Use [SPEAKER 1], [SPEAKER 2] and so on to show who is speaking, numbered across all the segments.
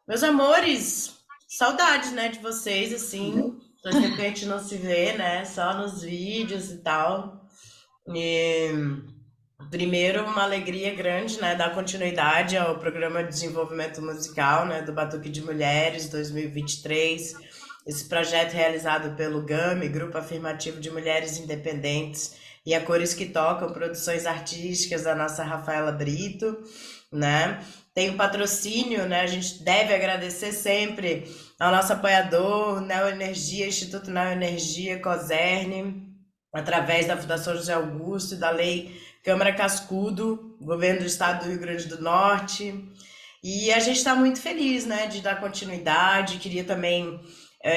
[SPEAKER 1] Meus amores, saudades, né, de vocês, assim. Faz tempo que a gente não se vê, né? Só nos vídeos e tal. E primeiro, uma alegria grande, né, dar continuidade ao programa de desenvolvimento musical, né, do Batuque de Mulheres 2023. Esse projeto realizado pelo GAMI, Grupo Afirmativo de Mulheres Independentes, e a Cores que Tocam, produções artísticas da nossa Rafaela Brito, né? Tem o patrocínio, né? A gente deve agradecer sempre ao nosso apoiador, Neoenergia, Instituto Neoenergia, Coserne, através da Fundação José Augusto e da Lei Câmara Cascudo, Governo do Estado do Rio Grande do Norte. E a gente está muito feliz, né, de dar continuidade. Queria também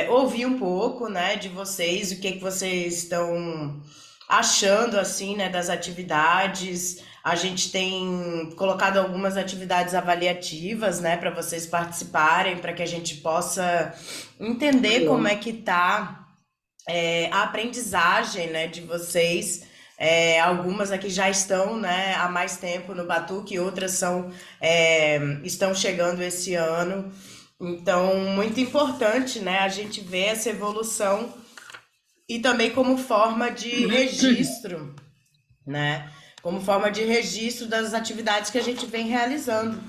[SPEAKER 1] ouvir um pouco, né, de vocês, o que que vocês estão achando, assim, né, das atividades. A gente tem colocado algumas atividades avaliativas, né, para vocês participarem, para que a gente possa entender como é que tá a aprendizagem, né, de vocês. Algumas aqui já estão, né, há mais tempo no Batuque, outras estão chegando esse ano. Então, muito importante, né, a gente ver essa evolução e também como forma de registro, né? Como forma de registro das atividades que a gente vem realizando.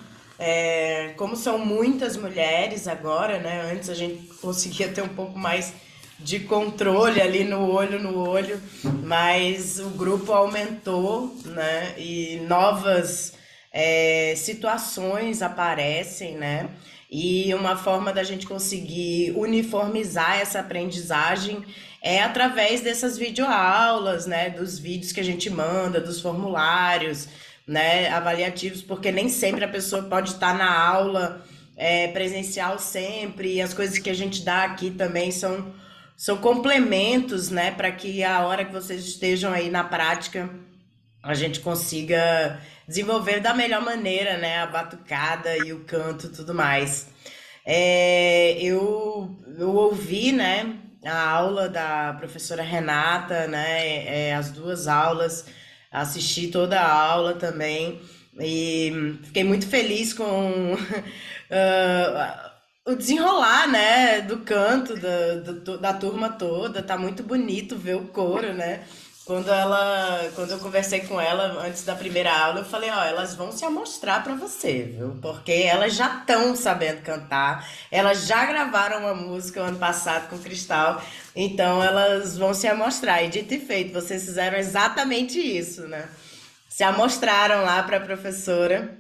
[SPEAKER 1] Como são muitas mulheres agora, né? Antes a gente conseguia ter um pouco mais de controle ali no olho, mas o grupo aumentou, né? E novas situações aparecem, né? E uma forma da gente conseguir uniformizar essa aprendizagem é através dessas videoaulas, né? Dos vídeos que a gente manda, dos formulários, né? Avaliativos, porque nem sempre a pessoa pode estar na aula presencial sempre, e as coisas que a gente dá aqui também são complementos, né? Para que a hora que vocês estejam aí na prática a gente consiga desenvolver da melhor maneira, né, a batucada e o canto e tudo mais. Eu ouvi, né, a aula da professora Renata, né, as duas aulas, assisti toda a aula também e fiquei muito feliz com o desenrolar, né, do canto da turma toda. Tá muito bonito ver o coro, né? Quando eu conversei com ela antes da primeira aula, eu falei, ó, elas vão se amostrar pra você, viu? Porque elas já estão sabendo cantar, elas já gravaram uma música o ano passado com Cristal, então elas vão se amostrar. E dito e feito, vocês fizeram exatamente isso, né? Se amostraram lá pra professora.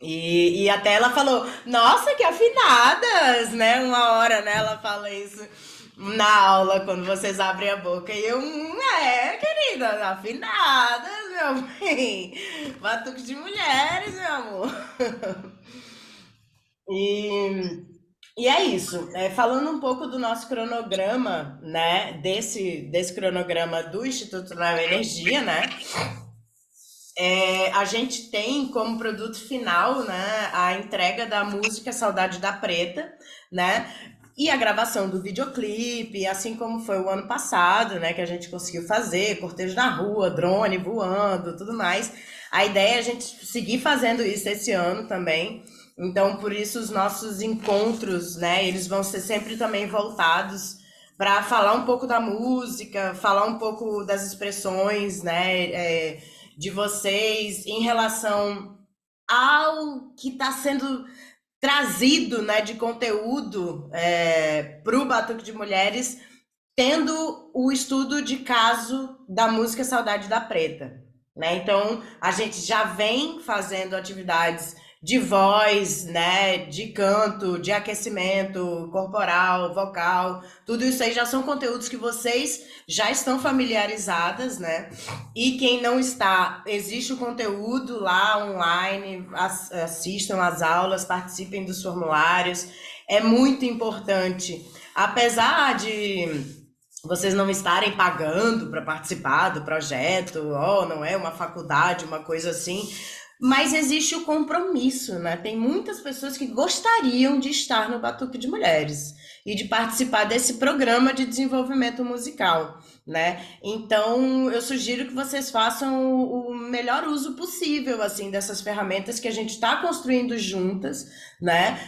[SPEAKER 1] E até ela falou, nossa, que afinadas, né? Uma hora, né? Ela fala isso na aula, quando vocês abrem a boca. E eu, querida, afinadas, meu bem. Batuque de mulheres, meu amor. E, e é isso. Falando um pouco do nosso cronograma, né? Desse cronograma do Instituto Nova Energia, né? A gente tem como produto final, né, a entrega da música Saudade da Preta, né, e a gravação do videoclipe, assim como foi o ano passado, né, que a gente conseguiu fazer, cortejo na rua, drone voando, tudo mais. A ideia é a gente seguir fazendo isso esse ano também. Então, por isso os nossos encontros, né, eles vão ser sempre também voltados para falar um pouco da música, falar um pouco das expressões, né, de vocês em relação ao que está sendo trazido, né, de conteúdo para o Batuque de Mulheres, tendo o estudo de caso da música Saudade da Preta, né? Então, a gente já vem fazendo atividades de voz, né, de canto, de aquecimento corporal, vocal, tudo isso aí já são conteúdos que vocês já estão familiarizadas, né? E quem não está, existe o conteúdo lá online, assistam às aulas, participem dos formulários. É muito importante, apesar de vocês não estarem pagando para participar do projeto, não é uma faculdade, uma coisa assim. Mas existe o compromisso, né? Tem muitas pessoas que gostariam de estar no Batuque de Mulheres e de participar desse programa de desenvolvimento musical, né? Então, eu sugiro que vocês façam o melhor uso possível, assim, dessas ferramentas que a gente está construindo juntas, né?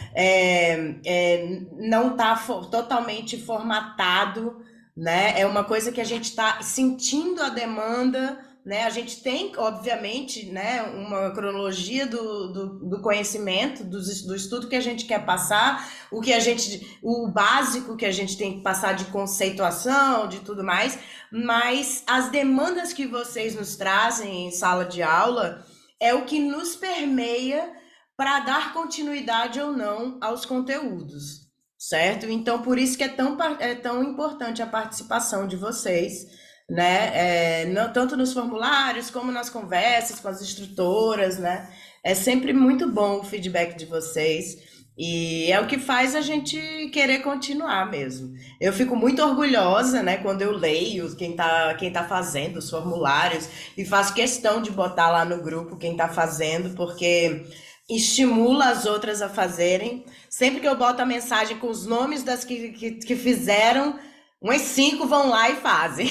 [SPEAKER 1] Não está totalmente formatado, né? É uma coisa que a gente está sentindo a demanda, né? A gente tem, obviamente, né, uma cronologia do conhecimento, do estudo que a gente quer passar, o básico que a gente tem que passar de conceituação, de tudo mais, mas as demandas que vocês nos trazem em sala de aula é o que nos permeia para dar continuidade ou não aos conteúdos, certo? Então, por isso que é tão importante a participação de vocês, né? Tanto nos formulários como nas conversas com as instrutoras, né? É sempre muito bom o feedback de vocês e é o que faz a gente querer continuar mesmo. Eu fico muito orgulhosa, né, quando eu leio quem tá fazendo os formulários e faço questão de botar lá no grupo quem tá fazendo, porque estimula as outras a fazerem. Sempre que eu boto a mensagem com os nomes das que fizeram, umas 5 vão lá e fazem.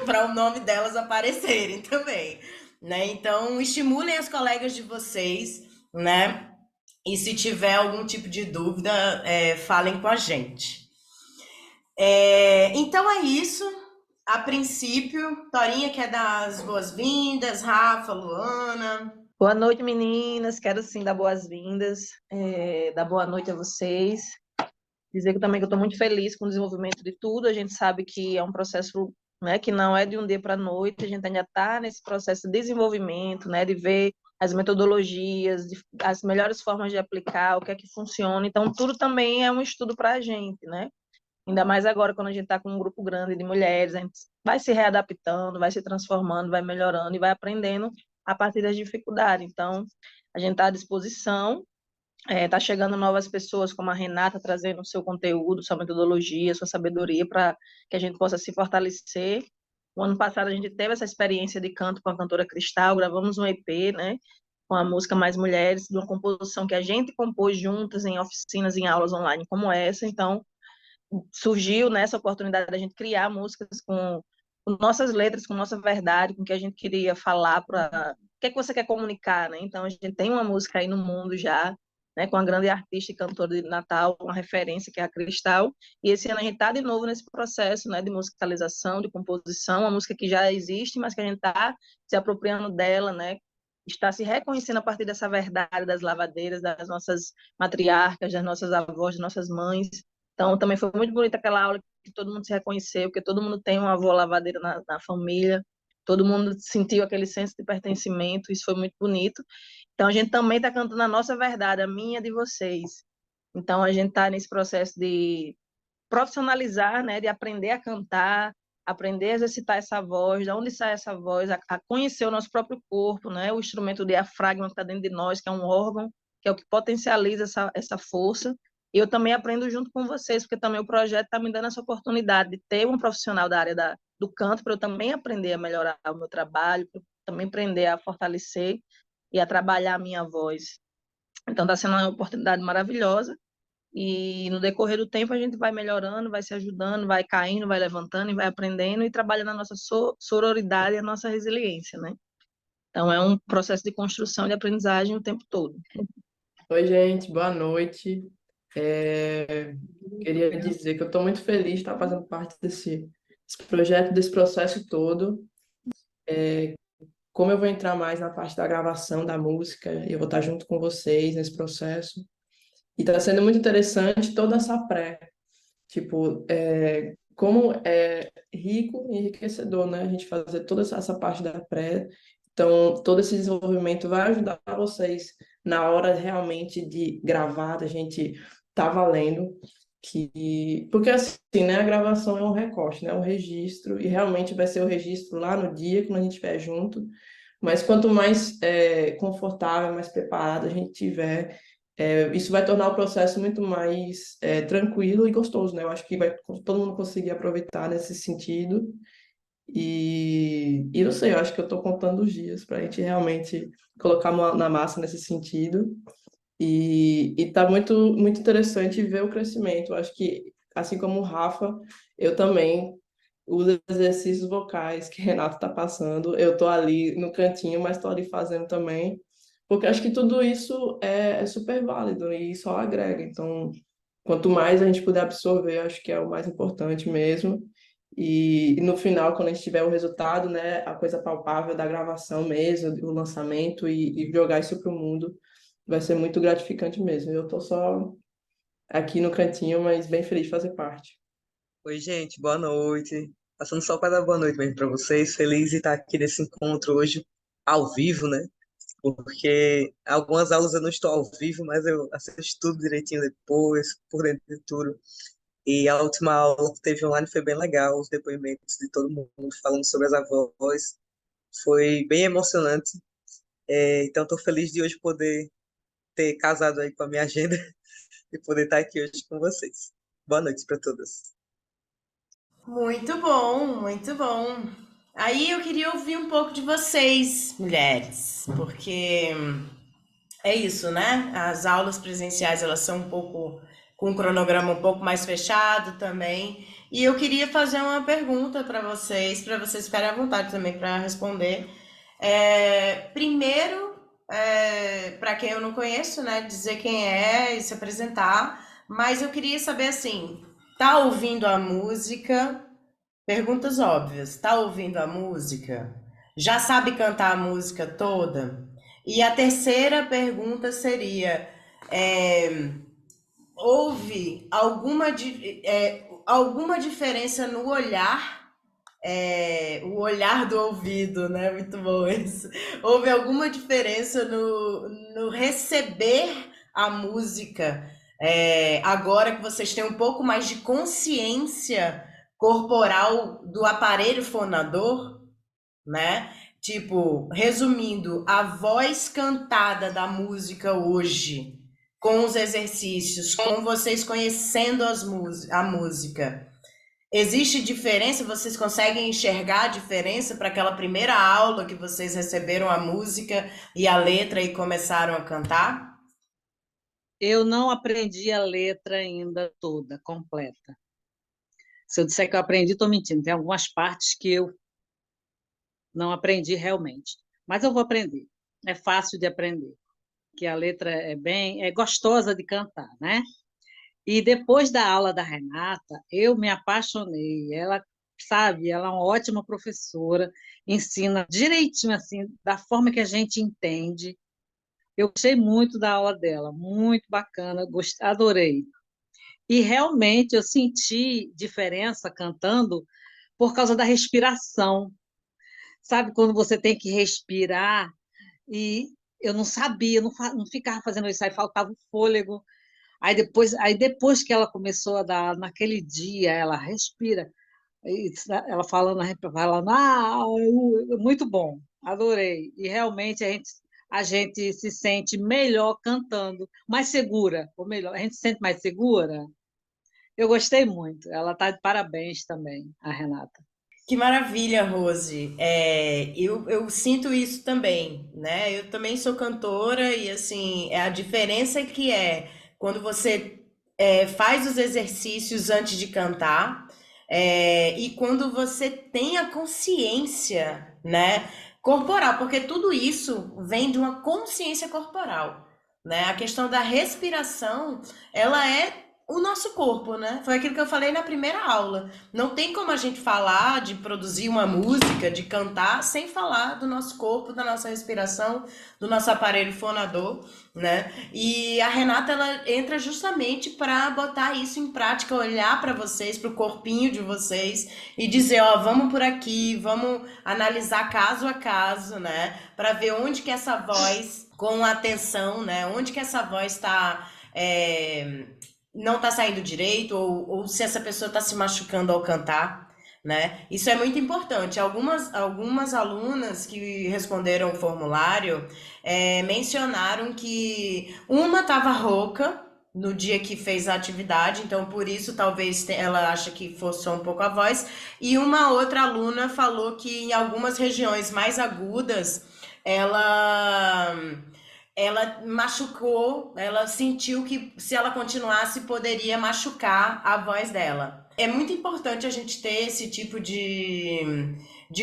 [SPEAKER 1] Para o nome delas aparecerem também, né? Então, estimulem as colegas de vocês, né? E se tiver algum tipo de dúvida, falem com a gente. Então é isso. A princípio, Torinha quer dar as boas-vindas, Rafa, Luana.
[SPEAKER 2] Boa noite, meninas. Quero sim dar boas-vindas, dar boa noite a vocês. Dizer que também que eu estou muito feliz com o desenvolvimento de tudo. A gente sabe que é um processo, né, que não é de um dia para a noite. A gente ainda está nesse processo de desenvolvimento, né, de ver as metodologias, as melhores formas de aplicar, o que é que funciona. Então, tudo também é um estudo para a gente, né? Ainda mais agora, quando a gente está com um grupo grande de mulheres, a gente vai se readaptando, vai se transformando, vai melhorando e vai aprendendo a partir das dificuldades. Então, a gente está à disposição, está chegando novas pessoas, como a Renata, trazendo o seu conteúdo, sua metodologia, sua sabedoria, para que a gente possa se fortalecer. O ano passado, a gente teve essa experiência de canto com a cantora Cristal, gravamos um EP, né? Com a música Mais Mulheres, de uma composição que a gente compôs juntas em oficinas, em aulas online como essa. Então, surgiu nessa oportunidade da gente criar músicas com nossas letras, com nossa verdade, com o que a gente queria falar para o que é que você quer comunicar, né? Então a gente tem uma música aí no mundo já, né, com a grande artista e cantora de Natal, uma referência que é a Cristal, e esse ano a gente está de novo nesse processo, né, de musicalização, de composição, uma música que já existe, mas que a gente está se apropriando dela, né? Está se reconhecendo a partir dessa verdade das lavadeiras, das nossas matriarcas, das nossas avós, das nossas mães. Então, também foi muito bonita aquela aula que todo mundo se reconheceu, porque todo mundo tem uma avó lavadeira na família, todo mundo sentiu aquele senso de pertencimento, isso foi muito bonito. Então, a gente também está cantando a nossa verdade, a minha e de vocês. Então, a gente está nesse processo de profissionalizar, né, de aprender a cantar, aprender a exercitar essa voz, de onde sai essa voz, a conhecer o nosso próprio corpo, né, o instrumento diafragma que está dentro de nós, que é um órgão, que é o que potencializa essa força. E eu também aprendo junto com vocês, porque também o projeto está me dando essa oportunidade de ter um profissional da área do canto, para eu também aprender a melhorar o meu trabalho, para eu também aprender a fortalecer e a trabalhar a minha voz. Então, está sendo uma oportunidade maravilhosa. E no decorrer do tempo a gente vai melhorando, vai se ajudando, vai caindo, vai levantando e vai aprendendo e trabalhando a nossa sororidade e a nossa resiliência, né? Então é um processo de construção e de aprendizagem o tempo todo.
[SPEAKER 3] Oi, gente, boa noite. Queria dizer que eu estou muito feliz de estar fazendo parte desse projeto, desse processo todo. Como eu vou entrar mais na parte da gravação da música, eu vou estar junto com vocês nesse processo. E está sendo muito interessante toda essa pré. Tipo, como é rico e enriquecedor, né? A gente fazer toda essa parte da pré. Então, todo esse desenvolvimento vai ajudar vocês na hora realmente de gravar, da gente tá valendo. Porque assim, né? A gravação é um recorte, né? Um registro, e realmente vai ser o registro lá no dia, quando a gente estiver junto. Mas quanto mais confortável, mais preparado a gente tiver, isso vai tornar o processo muito mais tranquilo e gostoso, né? Eu acho que vai todo mundo conseguir aproveitar nesse sentido. E não sei, eu acho que eu estou contando os dias para a gente realmente colocar a mão na massa nesse sentido. E tá muito interessante ver o crescimento. Eu acho que, assim como o Rafa, eu também, os exercícios vocais que Renato está passando, eu tô ali no cantinho, mas tô ali fazendo também, porque acho que tudo isso é super válido e só agrega. Então, quanto mais a gente puder absorver, acho que é o mais importante mesmo. E no final, quando a gente tiver o resultado, né, a coisa palpável da gravação mesmo, do lançamento e jogar isso para o mundo, vai ser muito gratificante mesmo. Eu tô só aqui no cantinho, mas bem feliz de fazer parte.
[SPEAKER 4] Oi, gente, boa noite. Passando só para dar boa noite mesmo para vocês. Feliz de estar aqui nesse encontro hoje, ao vivo, né? Porque algumas aulas eu não estou ao vivo, mas eu assisto tudo direitinho depois, por dentro de tudo. E a última aula que teve online foi bem legal, os depoimentos de todo mundo falando sobre as avós. Foi bem emocionante. Então, estou feliz de hoje poder ter casado aí com a minha agenda e poder estar aqui hoje com vocês. Boa noite para todas.
[SPEAKER 1] Muito bom, muito bom. Aí eu queria ouvir um pouco de vocês, mulheres, porque é isso, né? As aulas presenciais, elas são um pouco com um cronograma um pouco mais fechado também. E eu queria fazer uma pergunta para vocês ficarem à vontade também para responder. Primeiro, para quem eu não conheço, né, dizer quem é e se apresentar, mas eu queria saber assim, tá ouvindo a música? Perguntas óbvias. Tá ouvindo a música? Já sabe cantar a música toda? E a terceira pergunta seria: é, houve alguma diferença no olhar? O olhar do ouvido, né? Muito bom isso. Houve alguma diferença no receber a música? Agora que vocês têm um pouco mais de consciência corporal do aparelho fonador, né? Tipo, resumindo, a voz cantada da música hoje, com os exercícios, com vocês conhecendo a música, existe diferença? Vocês conseguem enxergar a diferença para aquela primeira aula que vocês receberam a música e a letra e começaram a cantar?
[SPEAKER 5] Eu não aprendi a letra ainda toda, completa. Se eu disser que eu aprendi, estou mentindo. Tem algumas partes que eu não aprendi realmente. Mas eu vou aprender. É fácil de aprender. Que a letra é gostosa de cantar, né? E depois da aula da Renata, eu me apaixonei. Ela, sabe, ela é uma ótima professora, ensina direitinho, assim, da forma que a gente entende. Eu gostei muito da aula dela, muito bacana, adorei. E realmente eu senti diferença cantando por causa da respiração. Sabe quando você tem que respirar e eu não sabia, não ficava fazendo isso, aí faltava o fôlego. Aí depois que ela começou a dar, naquele dia, ela respira, ela falando, muito bom, adorei. E realmente a gente se sente melhor cantando, mais segura, ou melhor, a gente se sente mais segura. Eu gostei muito. Ela está de parabéns também, a Renata.
[SPEAKER 1] Que maravilha, Rose. Eu sinto isso também, né? Eu também sou cantora e, assim, a diferença que é quando você faz os exercícios antes de cantar e quando você tem a consciência, né, corporal, porque tudo isso vem de uma consciência corporal, né? A questão da respiração, ela é o nosso corpo, né? Foi aquilo que eu falei na primeira aula. Não tem como a gente falar de produzir uma música, de cantar, sem falar do nosso corpo, da nossa respiração, do nosso aparelho fonador, né? E a Renata, ela entra justamente para botar isso em prática, olhar para vocês, para o corpinho de vocês e dizer, ó, vamos por aqui, vamos analisar caso a caso, né? Para ver onde que essa voz, com atenção, né? Onde que essa voz está não tá saindo direito, ou se essa pessoa tá se machucando ao cantar, né? Isso é muito importante. Algumas alunas que responderam o formulário mencionaram que uma estava rouca, no dia que fez a atividade, então por isso talvez ela acha que forçou um pouco a voz. E uma outra aluna falou que em algumas regiões mais agudas, ela ela machucou, ela sentiu que se ela continuasse poderia machucar a voz dela. É muito importante a gente ter esse tipo de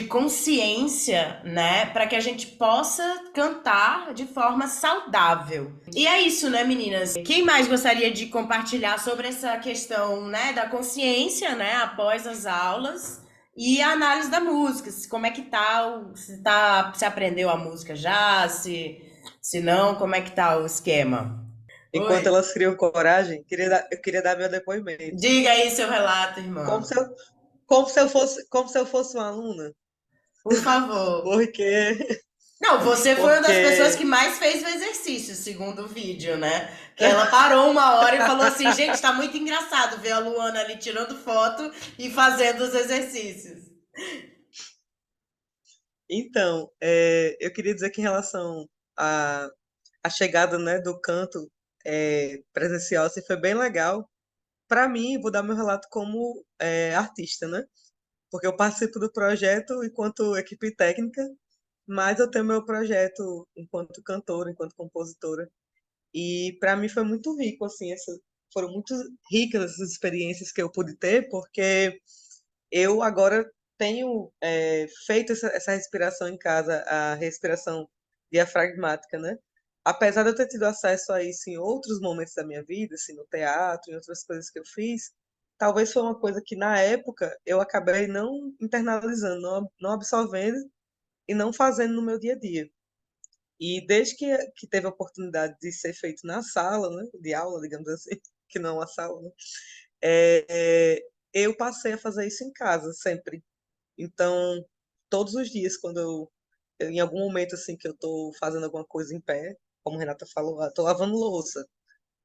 [SPEAKER 1] consciência, né, para que a gente possa cantar de forma saudável. E é isso, né, meninas? Quem mais gostaria de compartilhar sobre essa questão, né, da consciência, né, após as aulas e a análise da música? Como é que tá, se aprendeu a música já, se não, como é que tá o esquema?
[SPEAKER 4] Enquanto
[SPEAKER 1] Oi,
[SPEAKER 4] elas criam coragem, eu queria dar meu depoimento.
[SPEAKER 1] diga aí seu relato,
[SPEAKER 4] Como
[SPEAKER 1] irmã.
[SPEAKER 4] se eu, como se eu fosse uma aluna,
[SPEAKER 1] Por favor.
[SPEAKER 4] porque,
[SPEAKER 1] Não, você foi uma das pessoas que
[SPEAKER 4] porque,
[SPEAKER 1] mais fez o exercício, segundo o vídeo, né? Que ela parou uma hora e falou assim, gente, tá muito engraçado ver a Luana ali tirando foto e fazendo os exercícios.
[SPEAKER 4] então, eu queria dizer que em relação à, à chegada, né, do canto presencial, assim, foi bem legal. Para mim, vou dar meu relato como artista, né? Porque eu participo do projeto enquanto equipe técnica, mas eu tenho meu projeto enquanto cantora, enquanto compositora. E para mim foi muito rico, assim, foram muito ricas essas experiências que eu pude ter, porque eu agora tenho feito essa respiração em casa, a respiração diafragmática, né? Apesar de eu ter tido acesso a isso em outros momentos da minha vida, assim, no teatro, em outras coisas que eu fiz, talvez foi uma coisa que na época eu acabei não internalizando, não absorvendo e não fazendo no meu dia a dia. E desde que teve a oportunidade de ser feito na sala, né, de aula, digamos assim, que não é uma sala, né, é, é, eu passei a fazer isso em casa sempre. Então, todos os dias, quando em algum momento assim que eu estou fazendo alguma coisa em pé, como a Renata falou, estou lavando louça,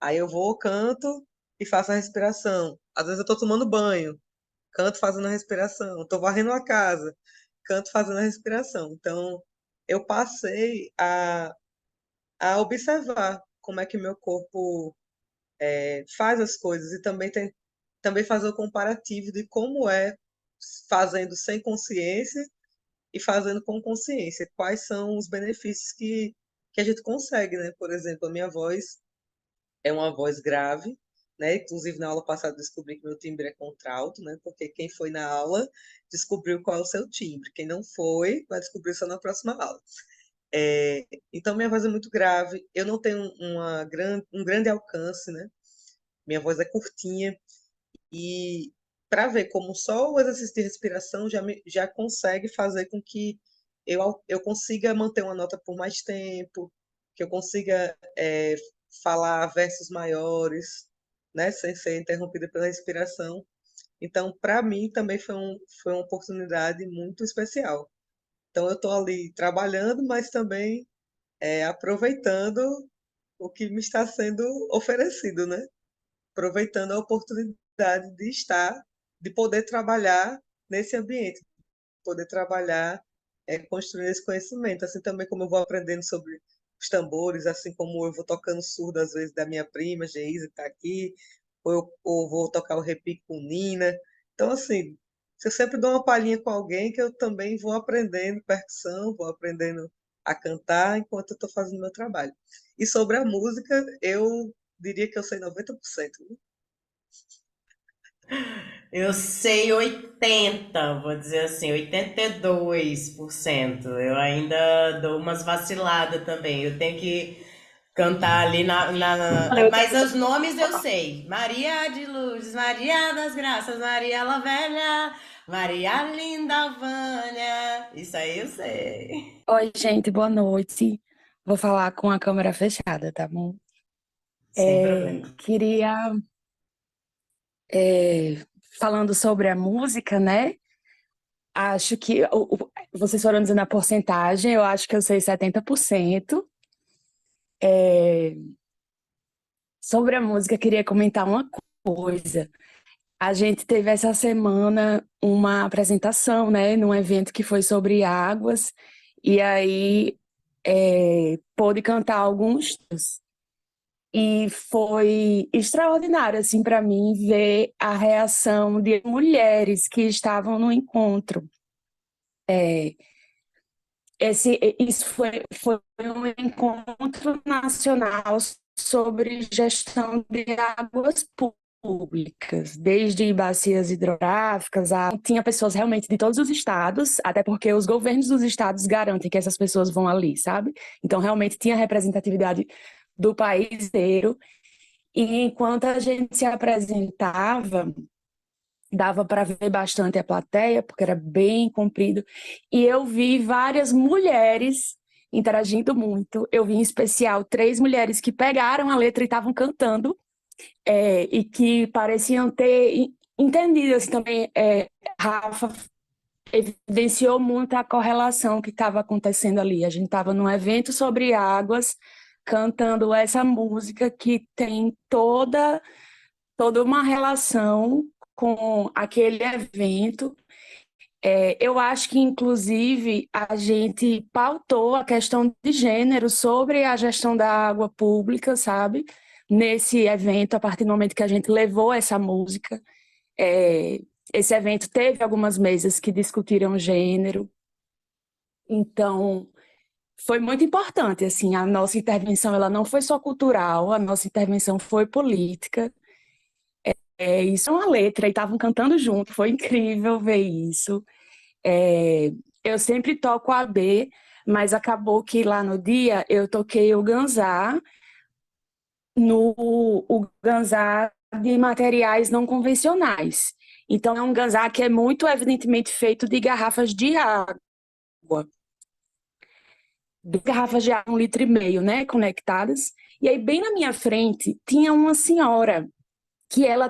[SPEAKER 4] aí eu vou, canto e faço a respiração. Às vezes eu estou tomando banho, canto fazendo a respiração. Estou varrendo a casa, canto fazendo a respiração. Então, eu passei a observar como é que meu corpo faz as coisas e também fazer o comparativo de como é fazendo sem consciência e fazendo com consciência. Quais são os benefícios que a gente consegue, né? Por exemplo, a minha voz é uma voz grave, né? Inclusive, na aula passada, eu descobri que meu timbre é contralto, né? Porque quem foi na aula descobriu qual é o seu timbre. Quem não foi, vai descobrir só na próxima aula. Então, minha voz é muito grave. Eu não tenho um grande alcance, né? Minha voz é curtinha. E para ver como só o exercício de respiração já consegue fazer com que eu consiga manter uma nota por mais tempo, que eu consiga falar versos maiores, né, sem ser interrompida pela respiração. Então, para mim, também foi uma oportunidade muito especial. Então, eu estou ali trabalhando, mas também aproveitando o que me está sendo oferecido, né? Aproveitando a oportunidade de estar, de poder trabalhar nesse ambiente, poder trabalhar construindo esse conhecimento, assim também como eu vou aprendendo sobre os tambores, assim como eu vou tocando surdo às vezes da minha prima, Geise, que está aqui, ou vou tocar o repique com Nina. Então, assim, eu sempre dou uma palhinha com alguém que eu também vou aprendendo percussão, vou aprendendo a cantar enquanto eu estou fazendo meu trabalho. E sobre a música, eu diria que eu sei 90%.
[SPEAKER 1] Eu sei 80, vou dizer assim, 82%. Eu ainda dou umas vaciladas também. Eu tenho que cantar ali
[SPEAKER 2] Eu
[SPEAKER 1] Mas os nomes eu sei. Maria de Lourdes, Maria das Graças, Maria la Velha, Maria Linda Vânia. Isso aí eu sei.
[SPEAKER 6] Oi, gente, boa noite. Vou falar com a câmera fechada, tá bom?
[SPEAKER 1] Sem problema.
[SPEAKER 6] Queria, é, falando sobre a música, né? Acho que vocês foram dizendo a porcentagem, eu acho que eu sei 70%. É, sobre a música, queria comentar uma coisa. A gente teve essa semana uma apresentação, né, num evento que foi sobre águas, e aí pôde cantar alguns. E foi extraordinário, assim, para mim, ver a reação de mulheres que estavam no encontro. Isso foi um encontro nacional sobre gestão de águas públicas, desde bacias hidrográficas, tinha pessoas realmente de todos os estados, até porque os governos dos estados garantem que essas pessoas vão ali, sabe? Então, realmente tinha representatividade do país inteiro, e enquanto a gente se apresentava, dava para ver bastante a plateia, porque era bem comprido, e eu vi várias mulheres interagindo muito. Eu vi, em especial, 3 mulheres que pegaram a letra e estavam cantando, e que pareciam ter entendido, assim, também. Rafa evidenciou muito a correlação que estava acontecendo ali. A gente estava num evento sobre águas, cantando essa música que tem toda uma relação com aquele evento. Eu acho que, inclusive, a gente pautou a questão de gênero sobre a gestão da água pública, sabe? Nesse evento, a partir do momento que a gente levou essa música. Esse evento teve algumas mesas que discutiram gênero. Então, foi muito importante, assim, a nossa intervenção, ela não foi só cultural, a nossa intervenção foi política. Isso é uma letra, e estavam cantando junto, foi incrível ver isso. Eu sempre toco AB, mas acabou que lá no dia eu toquei o ganzá, o ganzá de materiais não convencionais. Então, é um ganzá que é muito evidentemente feito de garrafas de água. De garrafas de água, 1,5 litro, né, conectadas. E aí, bem na minha frente, tinha uma senhora,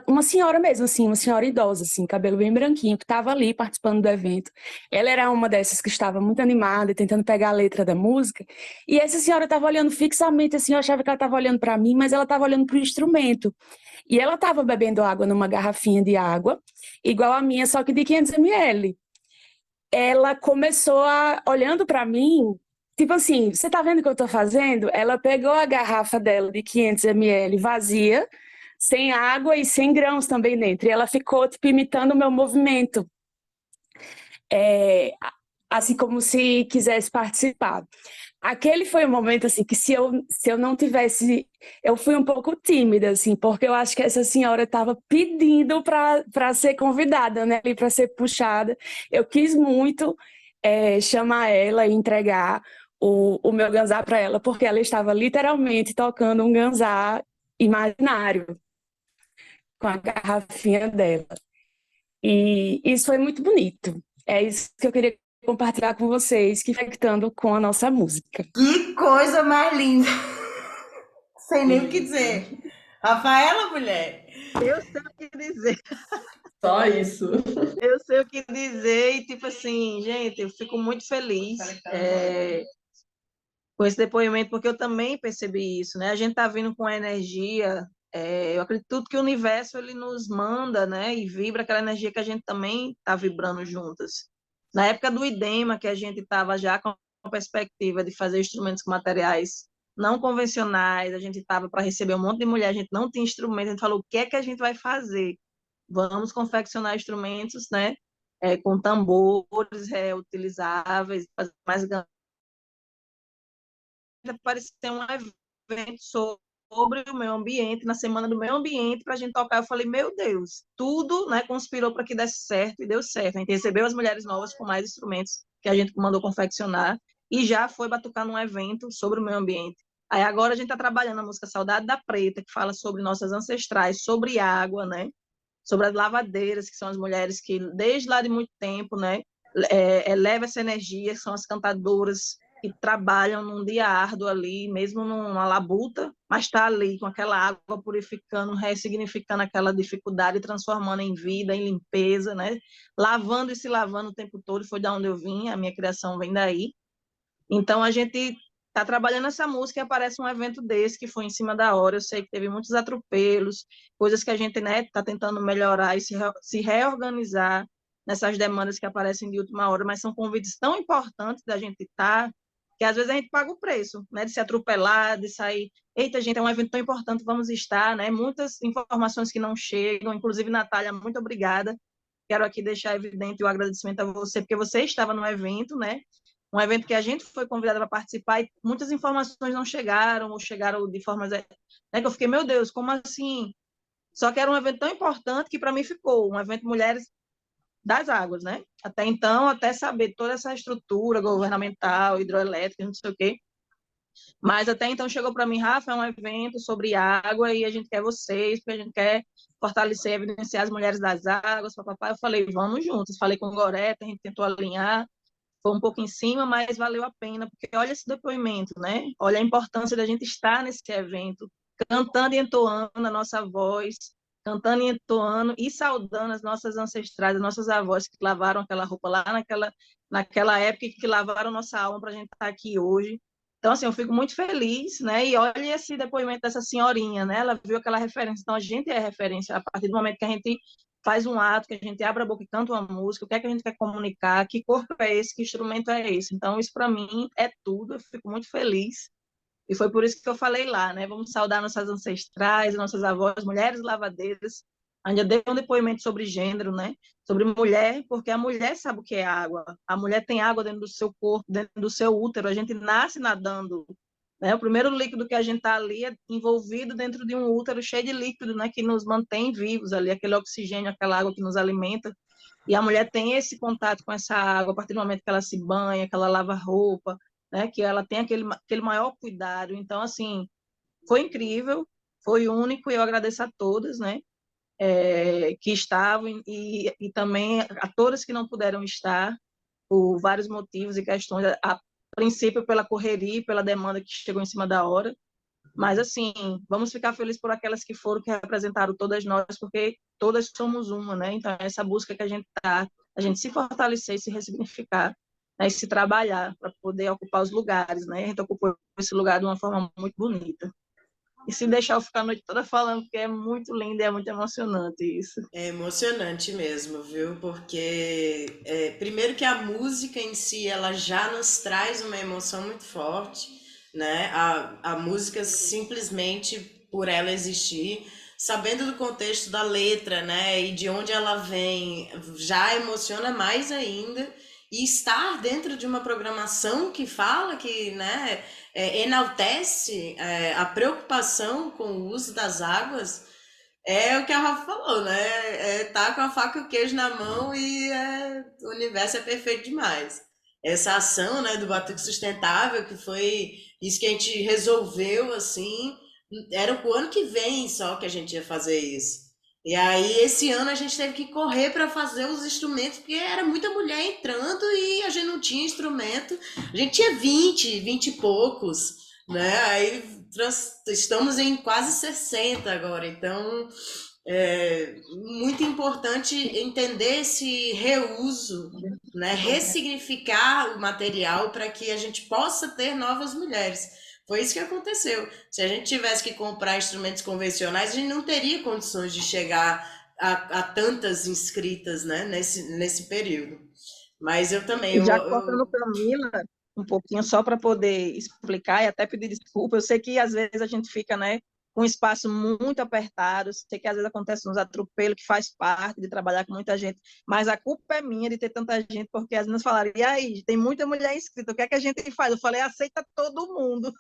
[SPEAKER 6] uma senhora mesmo, assim, uma senhora idosa, assim, cabelo bem branquinho, que estava ali participando do evento. Ela era uma dessas que estava muito animada, tentando pegar a letra da música, e essa senhora estava olhando fixamente, assim, eu achava que ela estava olhando para mim, mas ela estava olhando para o instrumento. E ela estava bebendo água numa garrafinha de água, igual a minha, só que de 500 ml. Ela começou olhando para mim, tipo assim, você tá vendo o que eu tô fazendo? Ela pegou a garrafa dela de 500 ml vazia, sem água e sem grãos também dentro. E ela ficou, tipo, imitando o meu movimento. Assim como se quisesse participar. Aquele foi um momento, assim, que se eu não tivesse... Eu fui um pouco tímida, assim, porque eu acho que essa senhora estava pedindo para ser convidada, né, para ser puxada. Eu quis muito chamar ela e entregar o meu ganzá para ela, porque ela estava literalmente tocando um ganzá imaginário com a garrafinha dela. E isso foi muito bonito. É isso que eu queria compartilhar com vocês, que conectando com a nossa música.
[SPEAKER 1] Que coisa mais linda! Sem nem o que
[SPEAKER 3] Isso.
[SPEAKER 1] dizer. Rafaela, mulher.
[SPEAKER 2] Eu sei o que dizer.
[SPEAKER 3] Só isso.
[SPEAKER 2] Eu sei o que dizer e, tipo assim, gente, eu fico muito feliz com esse depoimento, porque eu também percebi isso, né? A gente tá vindo com a energia, eu acredito que o universo, ele nos manda, né? E vibra aquela energia que a gente também tá vibrando juntas. Na época do IDEMA, que a gente estava já com a perspectiva de fazer instrumentos com materiais não convencionais, a gente estava para receber um monte de mulher, a gente não tinha instrumento, a gente falou, o que é que a gente vai fazer? Vamos confeccionar instrumentos, né? Com tambores reutilizáveis, fazer mais parecia um evento sobre o meio ambiente, na Semana do Meio Ambiente, para a gente tocar. Eu falei, meu Deus, tudo, né, conspirou para que desse certo, e deu certo. A gente recebeu as mulheres novas com mais instrumentos que a gente mandou confeccionar, e já foi batucar num evento sobre o meio ambiente. Aí agora a gente está trabalhando a música Saudade da Preta, que fala sobre nossas ancestrais, sobre água, né? Sobre as lavadeiras, que são as mulheres que, desde lá de muito tempo, né, levam essa energia, são as cantadoras que trabalham num dia árduo ali, mesmo numa labuta, mas está ali com aquela água purificando, ressignificando aquela dificuldade, transformando em vida, em limpeza, né? Lavando e se lavando o tempo todo, foi da onde eu vim, a minha criação vem daí. Então, a gente está trabalhando essa música e aparece um evento desse que foi em cima da hora. Eu sei que teve muitos atropelos, coisas que a gente, né, está tentando melhorar e se reorganizar nessas demandas que aparecem de última hora, mas são convites tão importantes da gente estar que às vezes a gente paga o preço, né, de se atropelar, de sair, eita, gente, é um evento tão importante, vamos estar, né, muitas informações que não chegam, inclusive, Natália, muito obrigada, quero aqui deixar evidente o agradecimento a você, porque você estava no evento, né, um evento que a gente foi convidada para participar e muitas informações não chegaram, ou chegaram de formas, né, que eu fiquei, meu Deus, como assim? Só que era um evento tão importante que para mim ficou um evento Mulheres das Águas, né? Até então, até saber toda essa estrutura governamental, hidroelétrica, não sei o quê. Mas até então chegou para mim, Rafa, é um evento sobre água e a gente quer vocês, porque a gente quer fortalecer, evidenciar as mulheres das águas, papapá. Eu falei, vamos juntos. Falei com o Goreta, a gente tentou alinhar, foi um pouco em cima, mas valeu a pena, porque olha esse depoimento, né? Olha a importância da gente estar nesse evento, cantando e entoando a nossa voz, cantando e entoando e saudando as nossas ancestrais, as nossas avós que lavaram aquela roupa lá naquela época e que lavaram nossa alma para a gente estar aqui hoje. Então, assim, eu fico muito feliz, né? E olha esse depoimento dessa senhorinha, né? Ela viu aquela referência. Então, a gente é referência a partir do momento que a gente faz um ato, que a gente abre a boca e canta uma música, o que é que a gente quer comunicar, que corpo é esse, que instrumento é esse. Então, isso para mim é tudo, eu fico muito feliz. E foi por isso que eu falei lá, né? Vamos saudar nossas ancestrais, nossas avós, mulheres lavadeiras. Ainda dei um depoimento sobre gênero, né? Sobre mulher, porque a mulher sabe o que é água. A mulher tem água dentro do seu corpo, dentro do seu útero. A gente nasce nadando, né? O primeiro líquido que a gente está ali é envolvido dentro de um útero cheio de líquido, né? Que nos mantém vivos ali, aquele oxigênio, aquela água que nos alimenta. E a mulher tem esse contato com essa água a partir do momento que ela se banha, que ela lava roupa, né? Que ela tem aquele maior cuidado. Então, assim, foi incrível, foi único, e eu agradeço a todas, né? Que estavam e também a todas que não puderam estar por vários motivos e questões, a princípio pela correria, pela demanda que chegou em cima da hora, mas assim, vamos ficar felizes por aquelas que foram, que representaram todas nós, porque todas somos uma, né? Então, essa busca que a gente tá, a gente se fortalecer e se ressignificar, né? E se trabalhar para poder ocupar os lugares, né? A gente ocupou esse lugar de uma forma muito bonita. E se deixar eu ficar a noite toda falando, porque é muito lindo e é muito emocionante isso.
[SPEAKER 1] É emocionante mesmo, viu? Porque primeiro que a música em si ela já nos traz uma emoção muito forte, né? A música simplesmente por ela existir, sabendo do contexto da letra, né? E de onde ela vem, já emociona mais ainda. E estar dentro de uma programação que fala que, né, enaltece a preocupação com o uso das águas é o que a Rafa falou, né? Tá com a faca e o queijo na mão e o universo é perfeito demais. Essa ação, né, do Batuque Sustentável, que foi isso que a gente resolveu, assim, era o ano que vem só que a gente ia fazer isso. E aí, esse ano a gente teve que correr para fazer os instrumentos, porque era muita mulher entrando e a gente não tinha instrumento. A gente tinha 20 e poucos, né? Aí estamos em quase 60 agora, então é muito importante entender esse reuso, né? Ressignificar o material para que a gente possa ter novas mulheres. Foi isso que aconteceu. Se a gente tivesse que comprar instrumentos convencionais, a gente não teria condições de chegar a tantas inscritas, né? Nesse período. Mas eu também,
[SPEAKER 2] Já cortando Camila, um pouquinho só para poder explicar e até pedir desculpa. Eu sei que às vezes a gente fica, né, com um espaço muito apertado, sei que às vezes acontece uns atropelos que faz parte de trabalhar com muita gente, mas a culpa é minha de ter tanta gente, porque as meninas falaram, e aí, tem muita mulher inscrita, o que é que a gente faz? Eu falei, aceita todo mundo.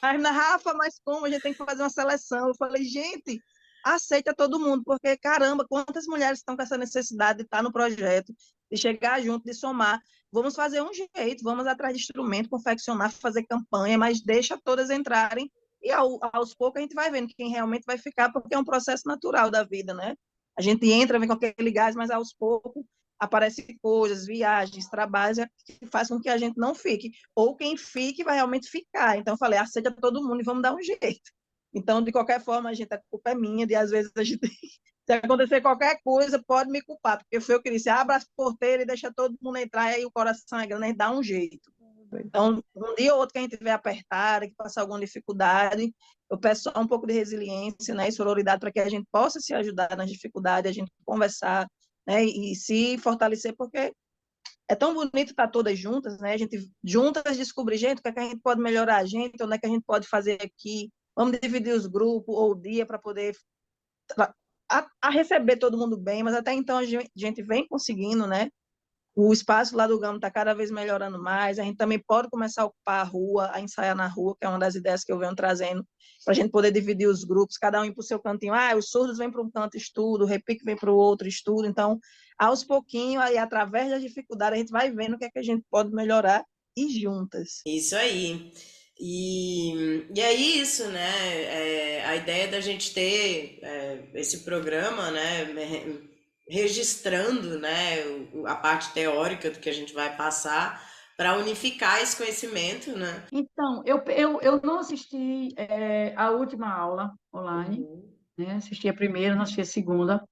[SPEAKER 2] Aí, Rafa, mas como? A gente tem que fazer uma seleção. Eu falei, gente, aceita todo mundo, porque, caramba, quantas mulheres estão com essa necessidade de estar no projeto, de chegar junto, de somar. Vamos fazer um jeito, vamos atrás de instrumento, confeccionar, fazer campanha, mas deixa todas entrarem e aos poucos a gente vai vendo quem realmente vai ficar, porque é um processo natural da vida, né? A gente entra, vem com aquele gás, mas aos poucos aparecem coisas, viagens, trabalhos, que faz com que a gente não fique. Ou quem fique vai realmente ficar. Então, eu falei, aceita todo mundo e vamos dar um jeito. Então, de qualquer forma, a culpa é minha, de às vezes a gente, se acontecer qualquer coisa, pode me culpar, porque foi eu que disse, abra as porteiras e deixa todo mundo entrar, e aí o coração é grande, dá um jeito. Então, um dia ou outro que a gente tiver apertado, que passar alguma dificuldade, eu peço só um pouco de resiliência, né, e sororidade para que a gente possa se ajudar nas dificuldades, a gente conversar, né, e se fortalecer, porque é tão bonito estar todas juntas, né? A gente juntas descobrir, gente, o que é que a gente pode melhorar a gente, onde é que a gente pode fazer aqui, vamos dividir os grupos ou o dia para poder receber todo mundo bem, mas até então a gente vem conseguindo, né? O espaço lá do Gama está cada vez melhorando mais. A gente também pode começar a ocupar a rua, a ensaiar na rua, que é uma das ideias que eu venho trazendo, para a gente poder dividir os grupos, cada um ir para o seu cantinho. Os surdos vêm para um canto estudo, o repique vem para o outro estudo. Então, aos pouquinhos, aí, através das dificuldades, a gente vai vendo o que é que a gente pode melhorar e juntas.
[SPEAKER 1] Isso aí. E é isso, né? A ideia da gente ter esse programa, né? Registrando, né? A parte teórica do que a gente vai passar para unificar esse conhecimento, né?
[SPEAKER 7] Então, eu não assisti a última aula online, né? Assisti a primeira, não assisti a segunda.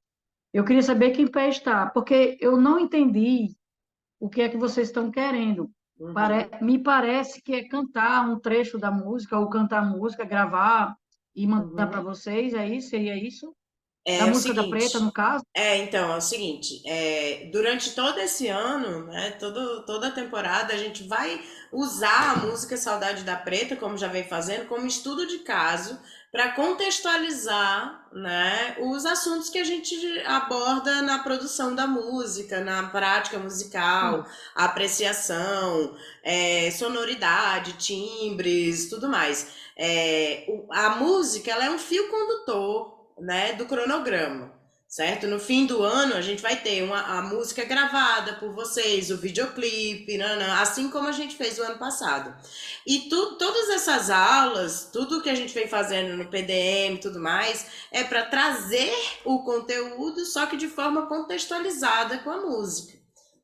[SPEAKER 7] Eu queria saber que em pé está, porque eu não entendi o que é que vocês estão querendo. Me parece que é cantar um trecho da música, ou cantar música, gravar e mandar para vocês, é isso? Seria isso? Da
[SPEAKER 1] o
[SPEAKER 7] música da Preta,
[SPEAKER 1] seguinte,
[SPEAKER 7] no caso?
[SPEAKER 1] então, é o seguinte, durante todo esse ano, né, toda a temporada, a gente vai usar a música Saudade da Preta, como já vem fazendo, como estudo de caso, para contextualizar, né, os assuntos que a gente aborda na produção da música, na prática musical, apreciação, sonoridade, timbres, tudo mais. A música, ela é um fio condutor, né, do cronograma, certo? No fim do ano, a gente vai ter a música gravada por vocês, o videoclipe, assim como a gente fez o ano passado. E todas essas aulas, tudo que a gente vem fazendo no PDM e tudo mais, é para trazer o conteúdo, só que de forma contextualizada com a música,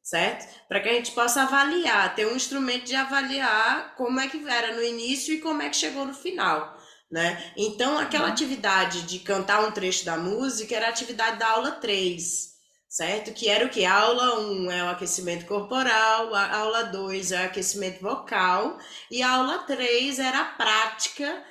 [SPEAKER 1] certo? Para que a gente possa avaliar, ter um instrumento de avaliar como é que era no início e como é que chegou no final. Né? Então, aquela atividade de cantar um trecho da música era a atividade da aula 3, certo? Que era o que? A aula 1 é o aquecimento corporal, a aula 2 é o aquecimento vocal, e a aula 3 era a prática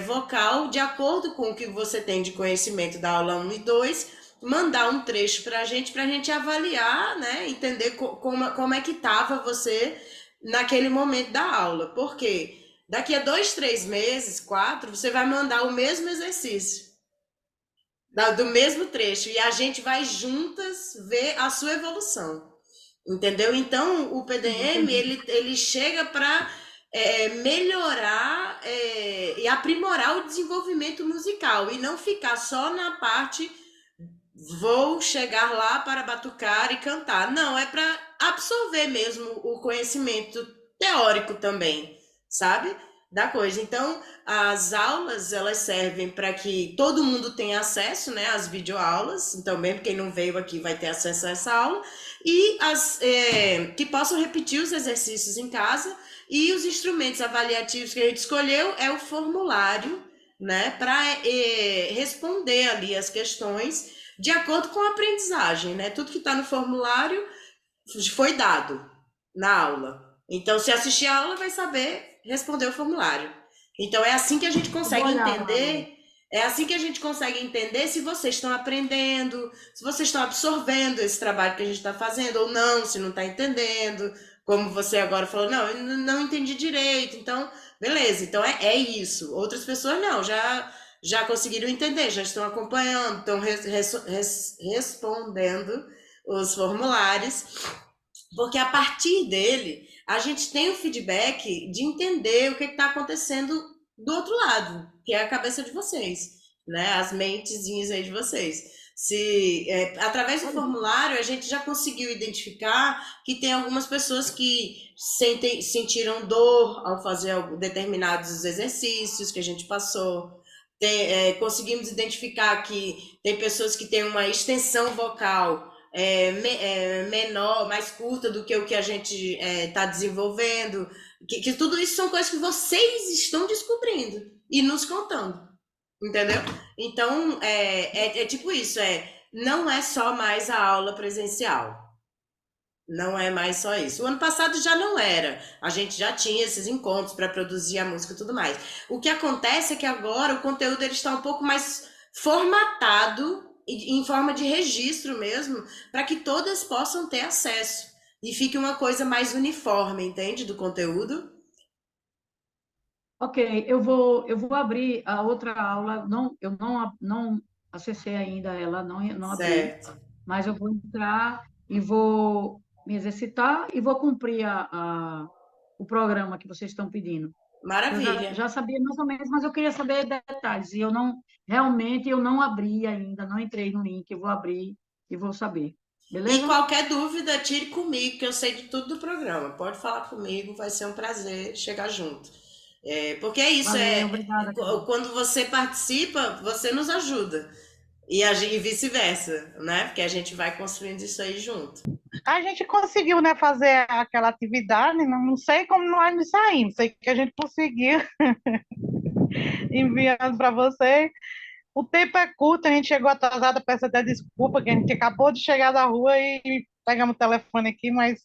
[SPEAKER 1] vocal, de acordo com o que você tem de conhecimento da aula 1 e 2, mandar um trecho para a gente avaliar, né? Entender como é que estava você naquele momento da aula. Por quê? Daqui a 2, 3 meses, 4, você vai mandar o mesmo exercício, do mesmo trecho, e a gente vai juntas ver a sua evolução, entendeu? Então, o PDM, ele chega para melhorar e aprimorar o desenvolvimento musical, e não ficar só na parte, vou chegar lá para batucar e cantar. Não, é para absorver mesmo o conhecimento teórico também, sabe? Da coisa. Então, as aulas, elas servem para que todo mundo tenha acesso, né, às videoaulas. Então, mesmo quem não veio aqui vai ter acesso a essa aula. E que possam repetir os exercícios em casa. E os instrumentos avaliativos que a gente escolheu é o formulário, né, para responder ali as questões de acordo com a aprendizagem, né? Tudo que está no formulário foi dado na aula. Então, se assistir a aula, vai saber responder o formulário. Então, é assim que a gente consegue entender. É assim que a gente consegue entender se vocês estão aprendendo, se vocês estão absorvendo esse trabalho que a gente está fazendo ou não, se não está entendendo. Como você agora falou, não, eu não entendi direito. Então, beleza. Então, é isso. Outras pessoas não, já conseguiram entender, já estão acompanhando, estão respondendo os formulários. Porque a partir dele, a gente tem o feedback de entender o que está acontecendo do outro lado, que é a cabeça de vocês, né? As mentezinhas aí de vocês. Através do formulário, a gente já conseguiu identificar que tem algumas pessoas que sentiram dor ao fazer determinados exercícios que a gente passou. Conseguimos identificar que tem pessoas que têm uma extensão vocal menor, mais curta do que o que a gente está desenvolvendo, que tudo isso são coisas que vocês estão descobrindo e nos contando, entendeu? Então, tipo isso, não é só mais a aula presencial, não é mais só isso. O ano passado já não era, a gente já tinha esses encontros para produzir a música e tudo mais. O que acontece é que agora o conteúdo ele está um pouco mais formatado em forma de registro mesmo, para que todas possam ter acesso, e fique uma coisa mais uniforme, entende? Do conteúdo.
[SPEAKER 7] Ok, eu vou abrir a outra aula. Não, eu não acessei ainda ela, não abri,
[SPEAKER 1] Certo.
[SPEAKER 7] mas eu vou entrar e vou me exercitar e vou cumprir o programa que vocês estão pedindo. Eu já,
[SPEAKER 1] Maravilha.
[SPEAKER 7] já sabia mais ou menos, mas eu queria saber detalhes. E realmente eu não abri ainda, não entrei no link. Eu vou abrir e vou saber.
[SPEAKER 1] E
[SPEAKER 7] Beleza?
[SPEAKER 1] qualquer dúvida, tire comigo, que eu sei de tudo do programa. Pode falar comigo, vai ser um prazer chegar junto. Porque é isso,
[SPEAKER 7] Valeu, obrigada, Carol.
[SPEAKER 1] quando você participa, você nos ajuda. E vice-versa, né? Porque a gente vai construindo isso aí junto.
[SPEAKER 8] A gente conseguiu, né, fazer aquela atividade, não sei como nós nos saímos, sei que a gente conseguiu enviando para vocês. O tempo é curto, a gente chegou atrasada, peço até desculpa, que a gente acabou de chegar da rua e pegamos o telefone aqui, mas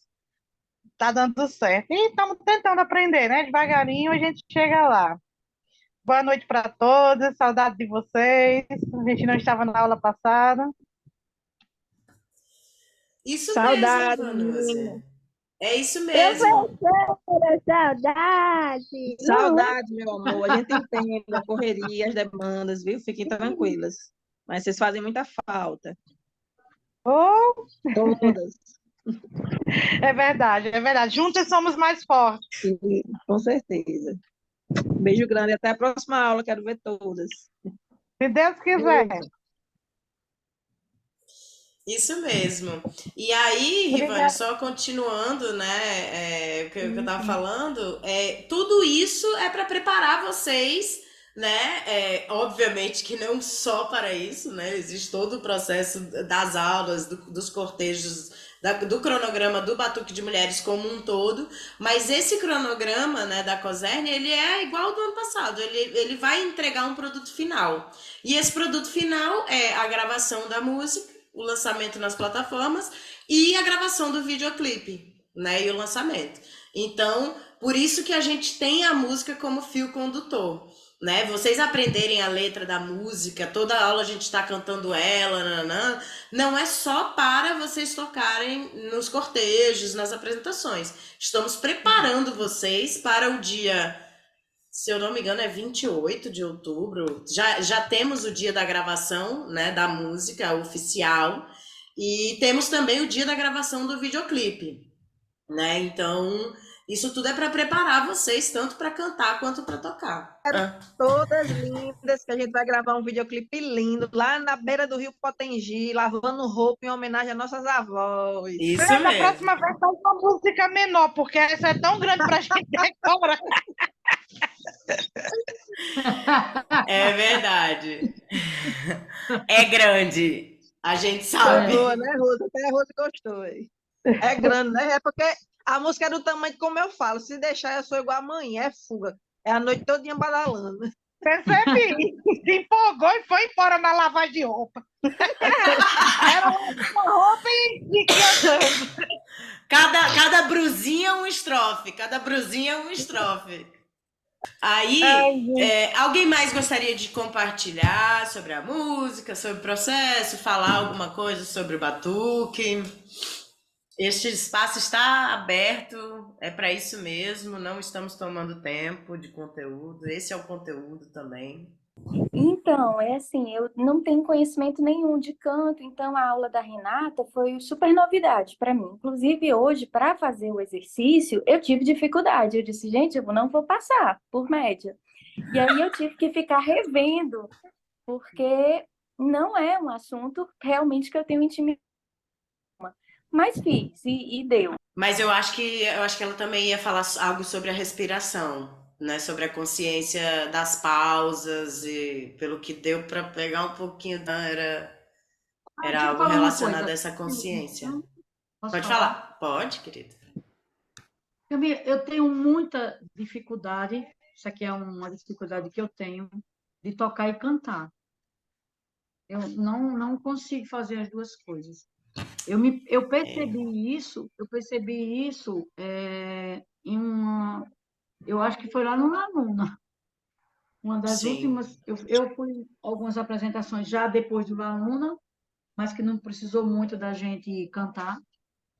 [SPEAKER 8] tá dando certo. E estamos tentando aprender, né? Devagarinho a gente chega lá. Boa noite para todos, saudade de vocês. A gente não estava na aula passada.
[SPEAKER 1] Isso mesmo,
[SPEAKER 2] Saudade,
[SPEAKER 1] Vanúzia.
[SPEAKER 2] menina.
[SPEAKER 1] É isso mesmo.
[SPEAKER 9] Professora, saudade!
[SPEAKER 2] Saudade, meu amor. A gente entende a correria, as demandas, viu? Fiquem tranquilas. Mas vocês fazem muita falta.
[SPEAKER 8] Oh,
[SPEAKER 2] Todas.
[SPEAKER 8] é verdade, é verdade. Juntas somos mais fortes.
[SPEAKER 2] Sim, com certeza. Um beijo grande. Até a próxima aula. Quero ver todas.
[SPEAKER 8] Se Deus quiser.
[SPEAKER 2] Beijo.
[SPEAKER 1] Isso mesmo. E aí, Rivane,
[SPEAKER 8] Obrigada.
[SPEAKER 1] só continuando, né, o que eu
[SPEAKER 2] Sim,
[SPEAKER 1] estava
[SPEAKER 2] sim.
[SPEAKER 1] falando, tudo isso é para preparar vocês, né? Obviamente que não só para isso, né? Existe todo o processo das aulas, dos cortejos, do cronograma do Batuque de Mulheres como um todo, mas esse cronograma, né, da COSERN, ele é igual ao do ano passado, ele vai entregar um produto final. E esse produto final é a gravação da música, o lançamento nas plataformas e a gravação do videoclipe, né, e o lançamento. Então, por isso que a gente tem a música como fio condutor, né? Vocês aprenderem a letra da música, toda aula a gente está cantando ela, nananã, não é só para vocês tocarem nos cortejos, nas apresentações. Estamos preparando vocês para o dia, se eu não me engano, é 28 de outubro. Já temos o dia da gravação, né, da música oficial, e temos também o dia da gravação do videoclipe, né? Então, isso tudo é para preparar vocês, tanto para cantar quanto para tocar.
[SPEAKER 2] Todas lindas, que a gente vai gravar um videoclipe lindo lá na beira do Rio Potengi, lavando roupa em homenagem às nossas avós.
[SPEAKER 1] Isso
[SPEAKER 8] Da
[SPEAKER 1] mesmo.
[SPEAKER 8] próxima vez faz uma música menor, porque essa é tão grande para a gente decorar.
[SPEAKER 1] É verdade. É grande. A gente sabe.
[SPEAKER 2] Boa, né, Rosa? Até a Rosa gostou. Hein? É grande, né? É porque a música é do tamanho como eu falo. Se deixar, eu sou igual amanhã, é fuga. É a noite todinha badalando.
[SPEAKER 8] Percebi. Se empolgou e foi embora na lavagem de roupa. Era uma roupa e cantando.
[SPEAKER 1] Cada brusinha um estrofe. Cada brusinha um estrofe. Aí, alguém mais gostaria de compartilhar sobre a música, sobre o processo, falar alguma coisa sobre o batuque? Este espaço está aberto, é para isso mesmo, não estamos tomando tempo de conteúdo, esse é o conteúdo também.
[SPEAKER 9] Então, é assim, eu não tenho conhecimento nenhum de canto, então a aula da Renata foi super novidade para mim. Inclusive, hoje, para fazer o exercício, eu tive dificuldade. Eu disse, gente, eu não vou passar por média. E aí eu tive que ficar revendo, porque não é um assunto realmente que eu tenho intimidade. Mas fiz e deu.
[SPEAKER 1] Mas eu acho que ela também ia falar algo sobre a respiração, né? Sobre a consciência das pausas e pelo que deu para pegar um pouquinho, era
[SPEAKER 7] Deixa eu
[SPEAKER 1] algo
[SPEAKER 7] falar uma
[SPEAKER 1] relacionado a
[SPEAKER 7] coisa.
[SPEAKER 1] essa consciência.
[SPEAKER 7] Posso
[SPEAKER 1] Pode
[SPEAKER 7] falar?
[SPEAKER 1] falar? Pode, querido.
[SPEAKER 7] Eu tenho muita dificuldade, isso aqui é uma dificuldade que eu tenho, de tocar e cantar. Eu não consigo fazer as duas coisas. Eu percebi isso em eu acho que foi lá no Lanuna. Uma das
[SPEAKER 1] Sim.
[SPEAKER 7] últimas, eu fui a algumas apresentações já depois do Lanuna, mas que não precisou muito da gente cantar.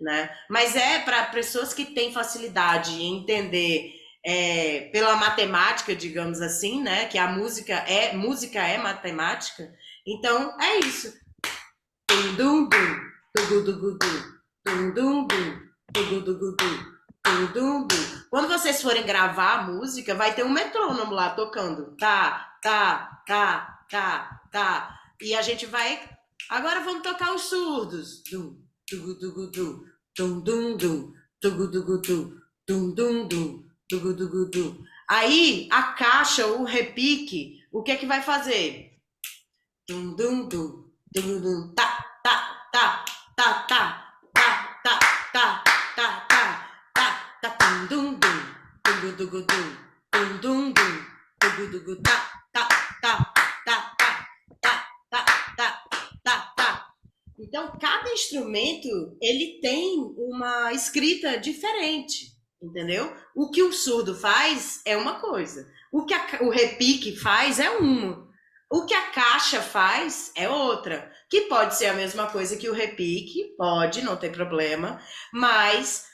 [SPEAKER 1] né? Mas é para pessoas que têm facilidade em entender pela matemática, digamos assim, né? Que a música é matemática. Então é isso. Dum dum dum, dugu dugu dum, dum dum dum, dugu dugu dum, dum dum dum. Quando vocês forem gravar a música, vai ter um metrônomo lá tocando. Tá, tá, tá, tá, tá. E a gente vai. Agora vamos tocar os surdos. Dum, dugu dugu dum, dum dum dum, dugu dugu dum, dum dum dum, dugu dugu dum. Aí a caixa, o repique, o que é que vai fazer? Dum dum dum, dum dum, tá, tá, tá, tá, tá, tá, tá, tá, tá, tá, tá, tá, dum dum, dugu dugu dum, dum dum dum, dugu dugu, tá, tá, tá, tá, tá, tá, tá, tá, tá, tá. Então, cada instrumento, ele tem uma escrita diferente, entendeu? O que o surdo faz é uma coisa, o que o repique faz é uma. O que a caixa faz é outra, que pode ser a mesma coisa que o repique, pode, não tem problema, mas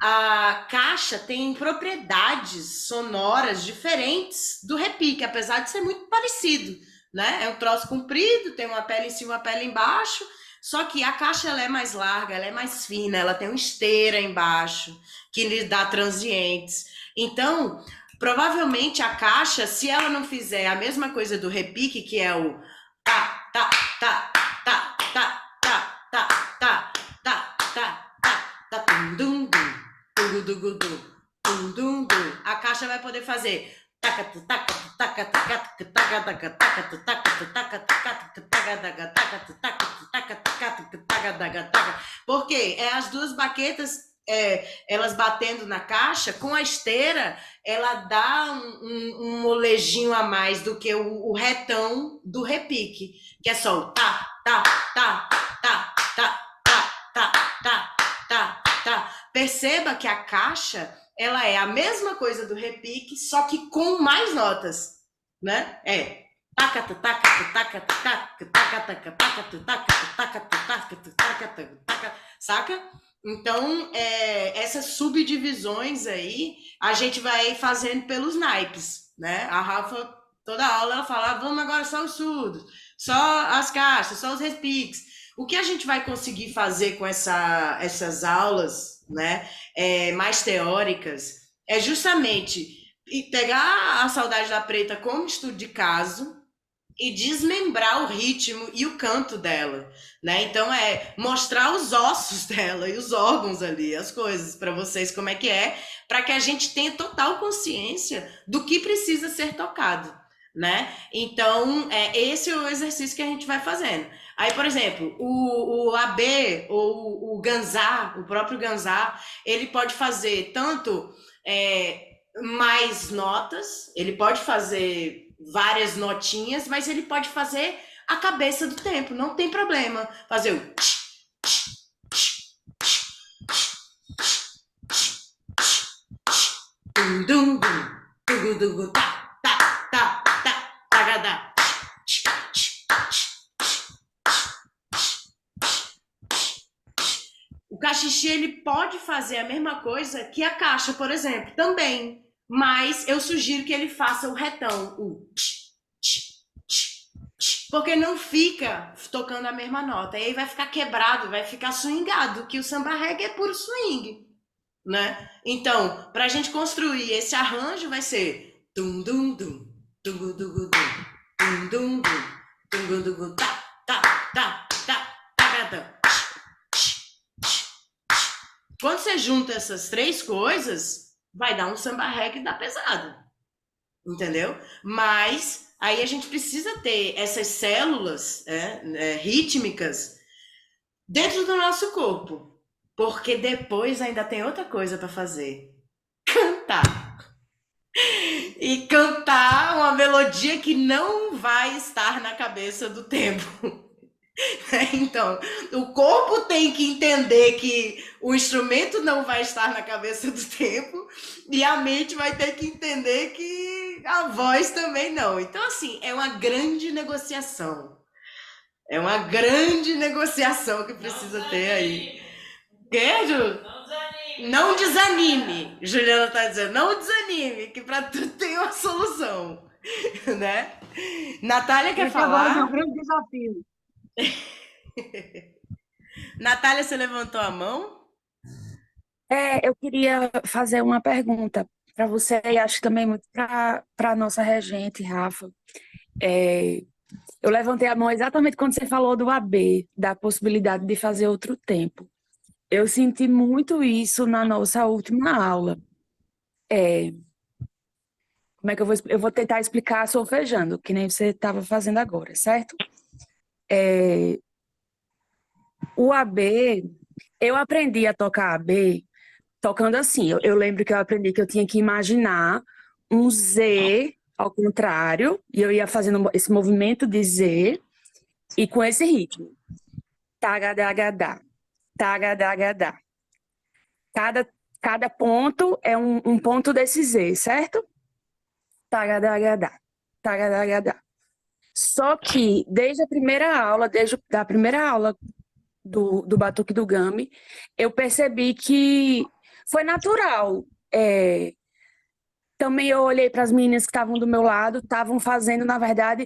[SPEAKER 1] a caixa tem propriedades sonoras diferentes do repique, apesar de ser muito parecido, né? É um troço comprido, tem uma pele em cima, uma pele embaixo, só que a caixa ela é mais larga, ela é mais fina, ela tem uma esteira embaixo que lhe dá transientes. Então, provavelmente a caixa, se ela não fizer a mesma coisa do repique, que é o tá, tá, tá, tá, tá, tá, tá, tá, tá, tá, tá, tum dum dum, dugu dugu dum, tum dum dum, a caixa vai poder fazer porque é as duas baquetas elas batendo na caixa, com a esteira, ela dá um molejinho a mais do que o retão do repique, que é só o tá, tá, tá, tá, tá, tá, tá, tá, tá, tá. Perceba que a caixa, ela é a mesma coisa do repique, só que com mais notas, né? Taca, taca, taca, taca, taca, taca, taca, taca, taca, taca, taca, saca? Então, essas subdivisões aí, a gente vai fazendo pelos naipes, né? A Rafa, toda aula, ela fala, vamos agora só os surdos, só as caixas, só os repiques. O que a gente vai conseguir fazer com essas aulas, né, mais teóricas, é justamente pegar a Saudade da Preta como estudo de caso, e desmembrar o ritmo e o canto dela, né? Então mostrar os ossos dela e os órgãos ali, as coisas para vocês como é que para que a gente tenha total consciência do que precisa ser tocado, né? Então, esse é o exercício que a gente vai fazendo. Aí, por exemplo, o AB ou o Ganzá, o próprio Ganzá, ele pode fazer tanto mais notas, ele pode fazer várias notinhas, mas ele pode fazer a cabeça do tempo, não tem problema. Fazer o dum dum dum dum dum tá tá tá tá tagadá. O cachixi ele pode fazer a mesma coisa que a caixa, por exemplo, também. Mas eu sugiro que ele faça o retão, o porque não fica tocando a mesma nota. E aí vai ficar quebrado, vai ficar swingado, que o samba reggae é puro swing, né? Então, para a gente construir esse arranjo vai ser dum dum dum, dum dum dum, dum dum dum, dum dum tá tá tá tá tá. Quando você junta essas três coisas, vai dar um samba reggae da pesada, entendeu? Mas aí a gente precisa ter essas células rítmicas dentro do nosso corpo, porque depois ainda tem outra coisa para fazer: cantar. E cantar uma melodia que não vai estar na cabeça do tempo. Então, o corpo tem que entender que o instrumento não vai estar na cabeça do tempo e a mente vai ter que entender que a voz também não. Então, assim, é uma grande negociação. É uma grande negociação que precisa ter aí. Quê, Ju? Não desanime, Juliana tá dizendo, não desanime, que para tudo tem uma solução, né? Natália quer
[SPEAKER 7] Esse agora é o meu
[SPEAKER 1] falar?
[SPEAKER 7] grande desafio.
[SPEAKER 1] Natália, você levantou a mão?
[SPEAKER 6] Eu queria fazer uma pergunta para você e acho que também muito para a nossa regente, Rafa. É, eu levantei a mão exatamente quando você falou do AB, da possibilidade de fazer outro tempo. Eu senti muito isso na nossa última aula. Como é que eu vou tentar explicar solfejando, que nem você estava fazendo agora, certo? O AB, eu aprendi a tocar AB tocando assim. Eu lembro que eu aprendi que eu tinha que imaginar um Z ao contrário, e eu ia fazendo esse movimento de Z e com esse ritmo. Tagadagadá, tagadagadá. Cada ponto é um ponto desse Z, certo? Tagadagadá, tagadagadá. Só que desde a primeira aula, do Batuque do Gami, eu percebi que foi natural. Também eu olhei para as meninas que estavam do meu lado, estavam fazendo, na verdade,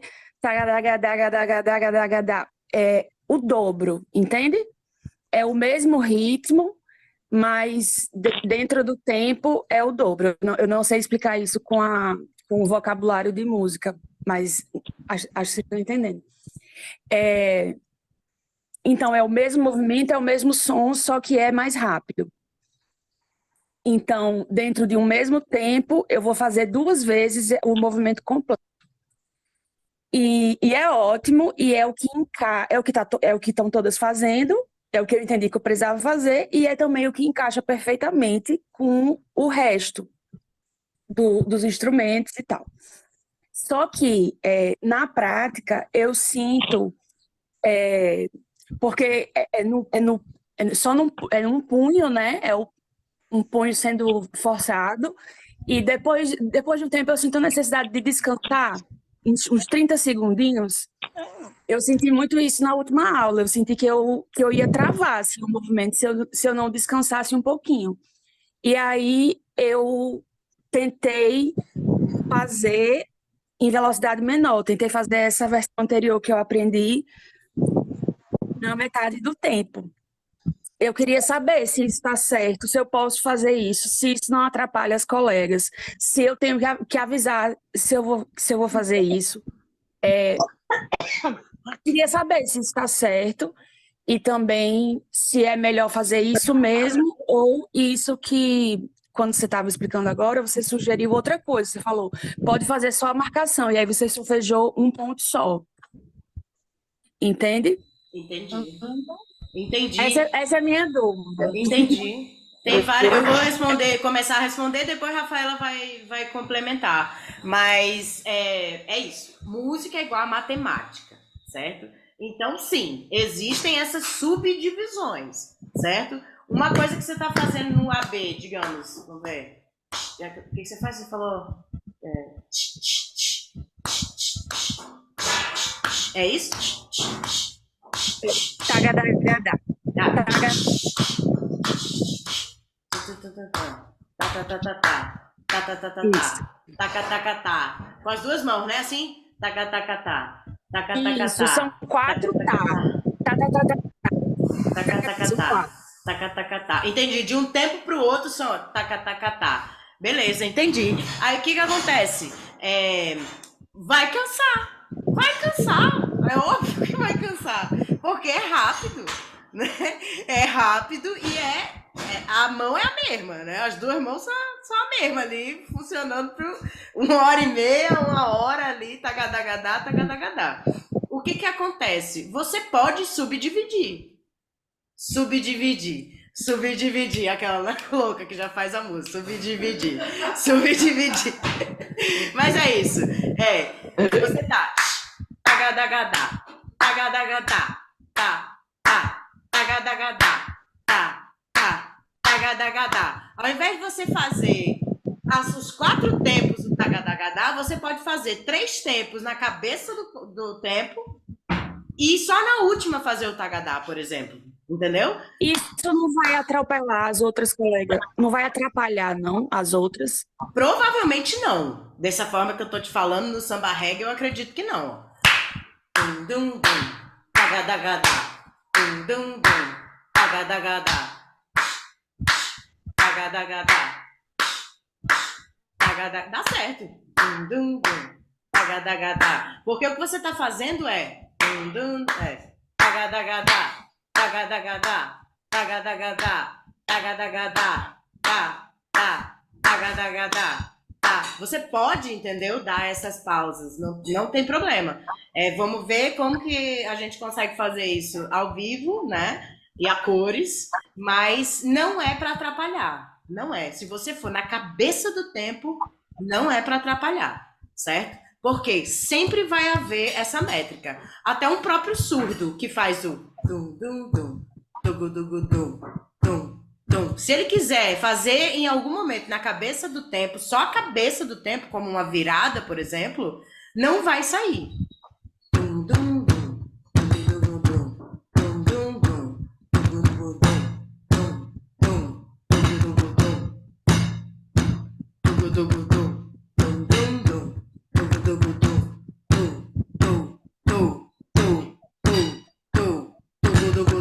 [SPEAKER 6] o dobro, entende? É o mesmo ritmo, mas dentro do tempo é o dobro. Eu não sei explicar isso com o vocabulário de música, mas acho que vocês estão entendendo. Então, é o mesmo movimento, é o mesmo som, só que é mais rápido. Então, dentro de um mesmo tempo, eu vou fazer 2 vezes o movimento completo. E é ótimo, e é o que estão todas fazendo, é o que eu entendi que eu precisava fazer, e é também o que encaixa perfeitamente com o resto dos instrumentos e tal. Só que, na prática, eu sinto, porque só num punho, né? Um punho sendo forçado, e depois de um tempo eu sinto a necessidade de descansar, uns 30 segundinhos. Eu senti muito isso na última aula, eu senti que eu ia travar assim, o movimento se eu não descansasse um pouquinho. E aí eu tentei fazer em velocidade menor, tentei fazer essa versão anterior que eu aprendi na metade do tempo. Eu queria saber se isso está certo, se eu posso fazer isso, se isso não atrapalha as colegas, se eu tenho que avisar se eu vou fazer isso. Queria saber se isso está certo e também se é melhor fazer isso mesmo ou isso que, quando você estava explicando agora, você sugeriu outra coisa. Você falou, pode fazer só a marcação, e aí você solfejou um ponto só. Entende?
[SPEAKER 1] Entendi.
[SPEAKER 6] Essa é a minha dúvida.
[SPEAKER 1] Entendi. Tem várias. Eu vou começar a responder, depois a Rafaela vai complementar. Mas é isso. Música é igual a matemática, certo? Então, sim, existem essas subdivisões, certo? Uma coisa que você está fazendo no AB, digamos, vamos ver. O que você faz? Você falou. É isso?
[SPEAKER 6] Tagadagada.
[SPEAKER 1] Com as 2 mãos, né? Assim?
[SPEAKER 6] Isso, são 4
[SPEAKER 1] tá. Entendi. De um tempo pro outro são tá. Beleza, entendi. Aí o que acontece? Vai cansar. É óbvio que vai cansar. Porque é rápido, né? É rápido e a mão é a mesma, né? As 2 mãos são a mesma ali, funcionando por 1h30, 1 hora ali, tagadá. O que acontece? Você pode subdividir, aquela louca que já faz a música, subdividir. Mas é isso, você tá, tagadá, tagadá. Ao invés de você fazer os 4 tempos do tagadá, você pode fazer 3 tempos na cabeça do tempo e só na última fazer o tagadá, por exemplo. Entendeu?
[SPEAKER 6] Isso não vai atropelar as outras colegas, não vai atrapalhar, não, as outras.
[SPEAKER 1] Provavelmente não. Dessa forma que eu tô te falando, no samba reggae, eu acredito que não. Dum, dum, dum. Tagadagadá. Dum, dum, dum. Tagadagadá. Tagadagadá. Tagada... Dá certo. Dum, dum, dum. Tagadagadá. Porque o que você tá fazendo é... Dum, dum, é... Tagadagadá. Tagadagadá. Tagadagadá. Tagadagadá. Tá, tá. Tagadagadá. Tá. Você pode, entendeu? Dar essas pausas. Não tem problema. Vamos ver como que a gente consegue fazer isso ao vivo, né? E a cores, mas não é para atrapalhar. Não é. Se você for na cabeça do tempo, não é para atrapalhar, certo? Porque sempre vai haver essa métrica. Até um próprio surdo que faz o dum dum dum, dum dum dum, dum dum. Se ele quiser fazer em algum momento na cabeça do tempo, só a cabeça do tempo, como uma virada, por exemplo, não vai sair. Dum dum dum, dum dum dum, dum dum dum, dum dum dum, dum dum dum, dum dum dum, dum dum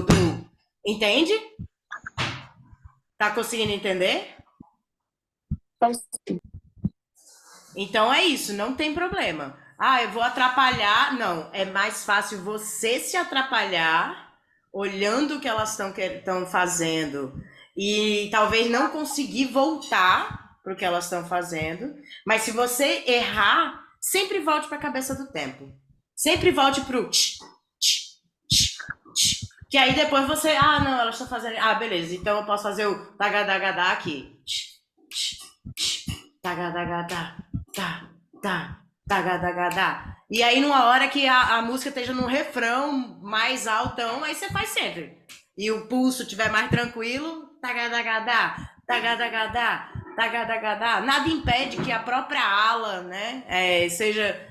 [SPEAKER 1] dum. Entende? Tá conseguindo entender? Então é isso, não tem problema. Ah, eu vou atrapalhar. Não, é mais fácil você se atrapalhar olhando o que elas estão fazendo e talvez não conseguir voltar para o que elas estão fazendo. Mas se você errar, sempre volte para a cabeça do tempo. Sempre volte para o que aí depois você... Ah, não, elas estão fazendo... Ah, beleza, então eu posso fazer o tagadagadá aqui. Tagadagadá, tá, tá, tagadagadá. E aí numa hora que a música esteja num refrão mais altão, aí você faz sempre. E o pulso estiver mais tranquilo, tagadagadá, tagadagadá, tagadagadá. Nada impede que a própria ala, né, seja...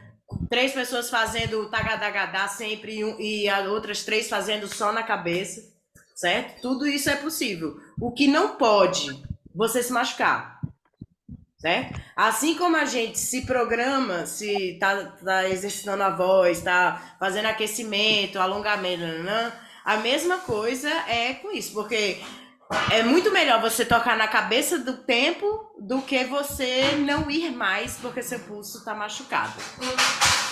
[SPEAKER 1] 3 pessoas fazendo o tagadagadá sempre e as outras 3 fazendo só na cabeça, certo? Tudo isso é possível. O que não pode, você se machucar, certo? Assim como a gente se programa, se tá exercitando a voz, tá fazendo aquecimento, alongamento, a mesma coisa é com isso, porque é muito melhor você tocar na cabeça do tempo do que você não ir mais porque seu pulso tá machucado.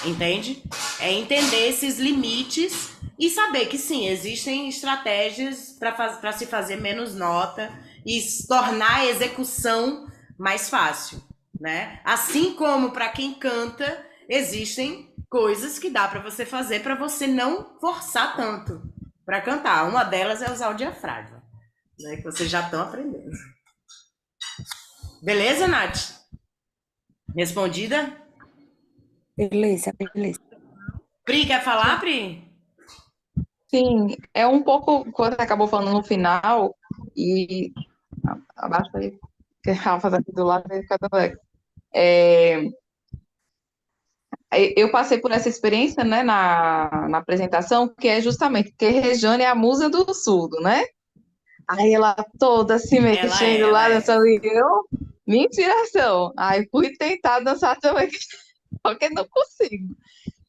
[SPEAKER 1] Entende? É entender esses limites e saber que sim, existem estratégias para se fazer menos nota e tornar a execução mais fácil, né? Assim como para quem canta, existem coisas que dá para você fazer para você não forçar tanto para cantar. Uma delas é usar o diafragma, né? Que vocês já estão aprendendo. Beleza, Nath? Respondida?
[SPEAKER 6] Beleza, beleza.
[SPEAKER 1] Pri, quer falar, Pri?
[SPEAKER 2] Sim, é um pouco quando você acabou falando no final, e abaixo aí, que a Rafa aqui do lado vai ficar também. Eu passei por essa experiência, né, na apresentação, que é justamente porque Rejane é a musa do surdo, né? Aí ela toda se mexendo lá, dançando, e eu, minha inspiração. Aí fui tentar dançar também, só que não consigo.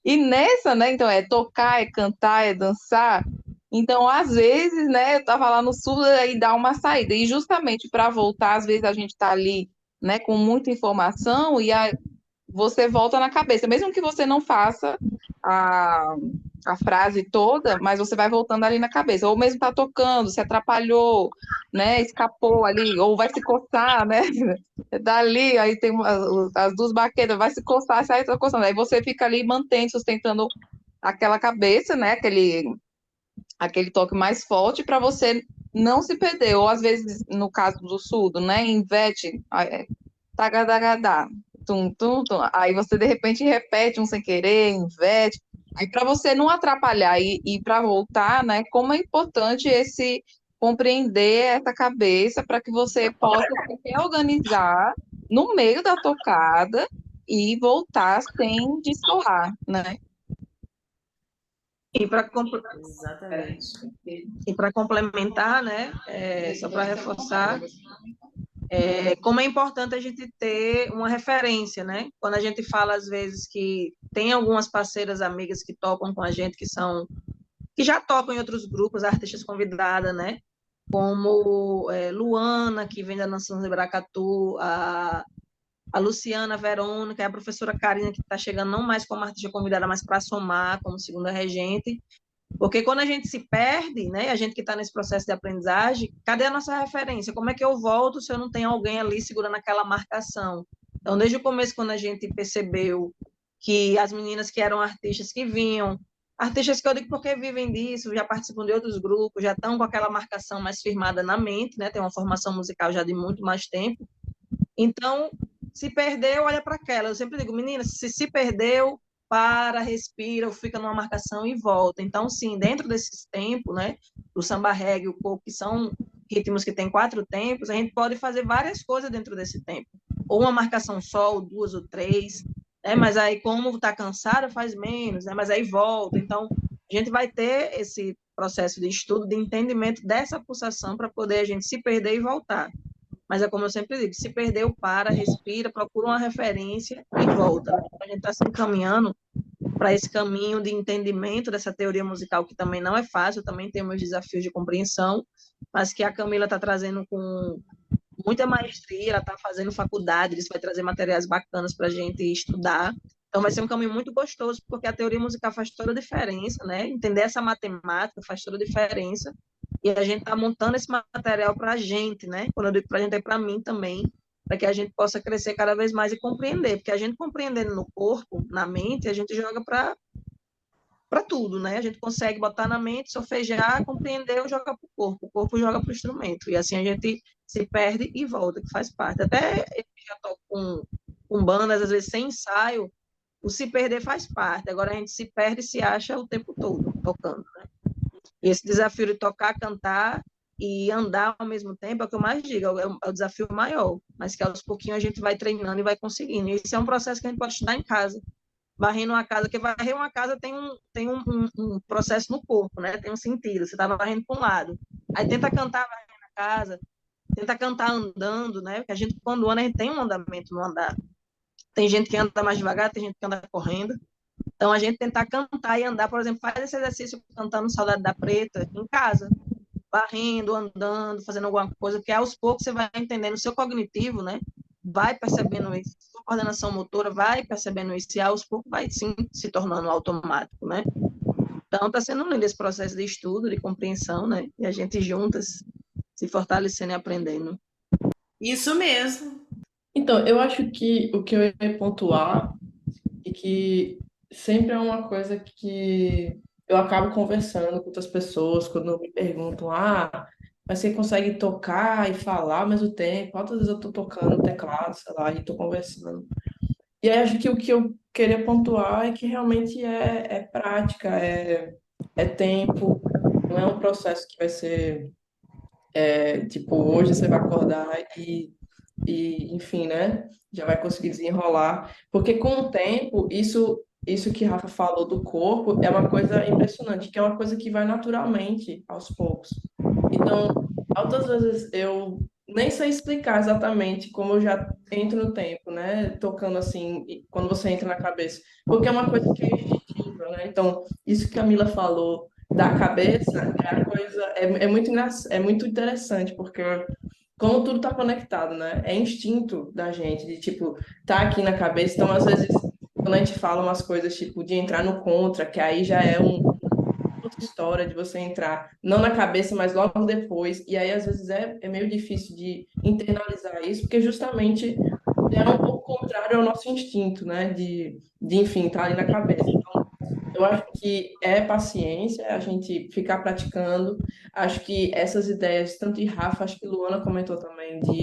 [SPEAKER 2] E nessa, né, então é tocar, é cantar, é dançar. Então, às vezes, né, eu tava lá no surdo e dá uma saída. E justamente para voltar, às vezes a gente tá ali, né, com muita informação e você volta na cabeça, mesmo que você não faça a frase toda, mas você vai voltando ali na cabeça, ou mesmo tá tocando, se atrapalhou, né, escapou ali, ou vai se coçar, né, dali, aí tem as 2 baquetas, vai se coçar, sai tá coçando, aí você fica ali mantendo, sustentando aquela cabeça, né, aquele toque mais forte para você não se perder, ou às vezes, no caso do surdo, né, inverte, tagadagadá, tum, tum, tum. Aí você de repente repete um sem querer, inverte. Aí para você não atrapalhar e para voltar, né? Como é importante esse compreender essa cabeça para que você possa se reorganizar no meio da tocada e voltar sem destoar, né? E para
[SPEAKER 1] Exatamente.
[SPEAKER 2] complementar, né, só para reforçar, como é importante a gente ter uma referência, né? Quando a gente fala, às vezes, que tem algumas parceiras amigas que tocam com a gente, que já tocam em outros grupos, artistas convidadas, né? Como Luana, que vem da Nação de Bracatu, a Luciana Verônica, a professora Karina, que está chegando não mais como artista convidada, mas para somar como segunda regente. Porque quando a gente se perde, né, a gente que está nesse processo de aprendizagem, cadê a nossa referência? Como é que eu volto se eu não tenho alguém ali segurando aquela marcação? Então, desde o começo, quando a gente percebeu que as meninas que eram artistas que vinham, artistas que eu digo porque vivem disso, já participam de outros grupos, já estão com aquela marcação mais firmada na mente, né, tem uma formação musical já de muito mais tempo. Então, se perdeu, olha para aquela. Eu sempre digo, meninas, se perdeu, para, respira, fica numa marcação e volta. Então, sim, dentro desses tempos, né, o samba reggae, o coco, que são ritmos que têm 4 tempos, a gente pode fazer várias coisas dentro desse tempo. Ou uma marcação só, ou 2 ou 3, né, mas aí, como está cansada, faz menos, né, mas aí volta. Então, a gente vai ter esse processo de estudo, de entendimento dessa pulsação para poder a gente se perder e voltar. Mas é como eu sempre digo, se perdeu, para, respira, procura uma referência e volta. Né? A gente está se encaminhando para esse caminho de entendimento dessa teoria musical, que também não é fácil, também tem meus desafios de compreensão, mas que a Camila está trazendo com muita maestria, ela está fazendo faculdade, isso vai trazer materiais bacanas para a gente estudar. Então, vai ser um caminho muito gostoso, porque a teoria musical faz toda a diferença, né? Entender essa matemática faz toda a diferença. E a gente está montando esse material para a gente, né? Quando eu digo para a gente, é para mim também, para que a gente possa crescer cada vez mais e compreender. Porque a gente compreendendo no corpo, na mente, a gente joga para tudo, né? A gente consegue botar na mente, solfejar, compreender, joga para o corpo joga para o instrumento. E assim a gente se perde e volta, que faz parte. Até eu já toco com bandas, às vezes sem ensaio, o se perder faz parte. Agora a gente se perde e se acha o tempo todo tocando, né? E esse desafio de tocar, cantar e andar ao mesmo tempo é o que eu mais digo, é o desafio maior, mas que aos pouquinhos a gente vai treinando e vai conseguindo. E esse é um processo que a gente pode estudar em casa. Varrendo uma casa, porque varrer uma casa tem um processo no corpo, né? Tem um sentido. Você está varrendo para um lado. Aí tenta cantar varrendo a casa, tenta cantar andando, né? Porque a gente, quando anda, a gente tem um andamento no andar. Tem gente que anda mais devagar, tem gente que anda correndo. Então, a gente tentar cantar e andar, por exemplo, faz esse exercício cantando Saudade da Preta em casa, varrendo, andando, fazendo alguma coisa, porque aos poucos você vai entendendo o seu cognitivo, né? Vai percebendo isso, sua coordenação motora vai percebendo isso, e aos poucos vai sim se tornando automático, né? Então, está sendo lindo esse processo de estudo, de compreensão, né? E a gente juntas se fortalecendo e aprendendo.
[SPEAKER 1] Isso mesmo.
[SPEAKER 3] Então, eu acho que o que eu ia pontuar é que sempre é uma coisa que eu acabo conversando com outras pessoas quando me perguntam, mas você consegue tocar e falar ao mesmo tempo? Quantas vezes eu tô tocando teclado, sei lá, e tô conversando? E aí acho que o que eu queria pontuar é que realmente é prática, é tempo, não é um processo que vai ser tipo, hoje você vai acordar enfim, né? Já vai conseguir desenrolar. Porque com o tempo, isso que Rafa falou do corpo é uma coisa impressionante, que é uma coisa que vai naturalmente aos poucos. Então, altas vezes eu nem sei explicar exatamente como eu já entro no tempo, né? Tocando assim, quando você entra na cabeça. Porque é uma coisa que é instintiva, né? Então, isso que a Camila falou da cabeça é a coisa, é muito interessante, porque como tudo está conectado, né? É instinto da gente, de tipo, tá aqui na cabeça. Então, às vezes, quando a gente fala umas coisas, tipo, de entrar no contra, que aí já é outra história de você entrar, não na cabeça, mas logo depois. E aí, às vezes, é meio difícil de internalizar isso, porque justamente é um pouco contrário ao nosso instinto, né? Enfim, estar ali na cabeça. Então, eu acho que é paciência, a gente ficar praticando. Acho que essas ideias, tanto de Rafa, acho que Luana comentou também, de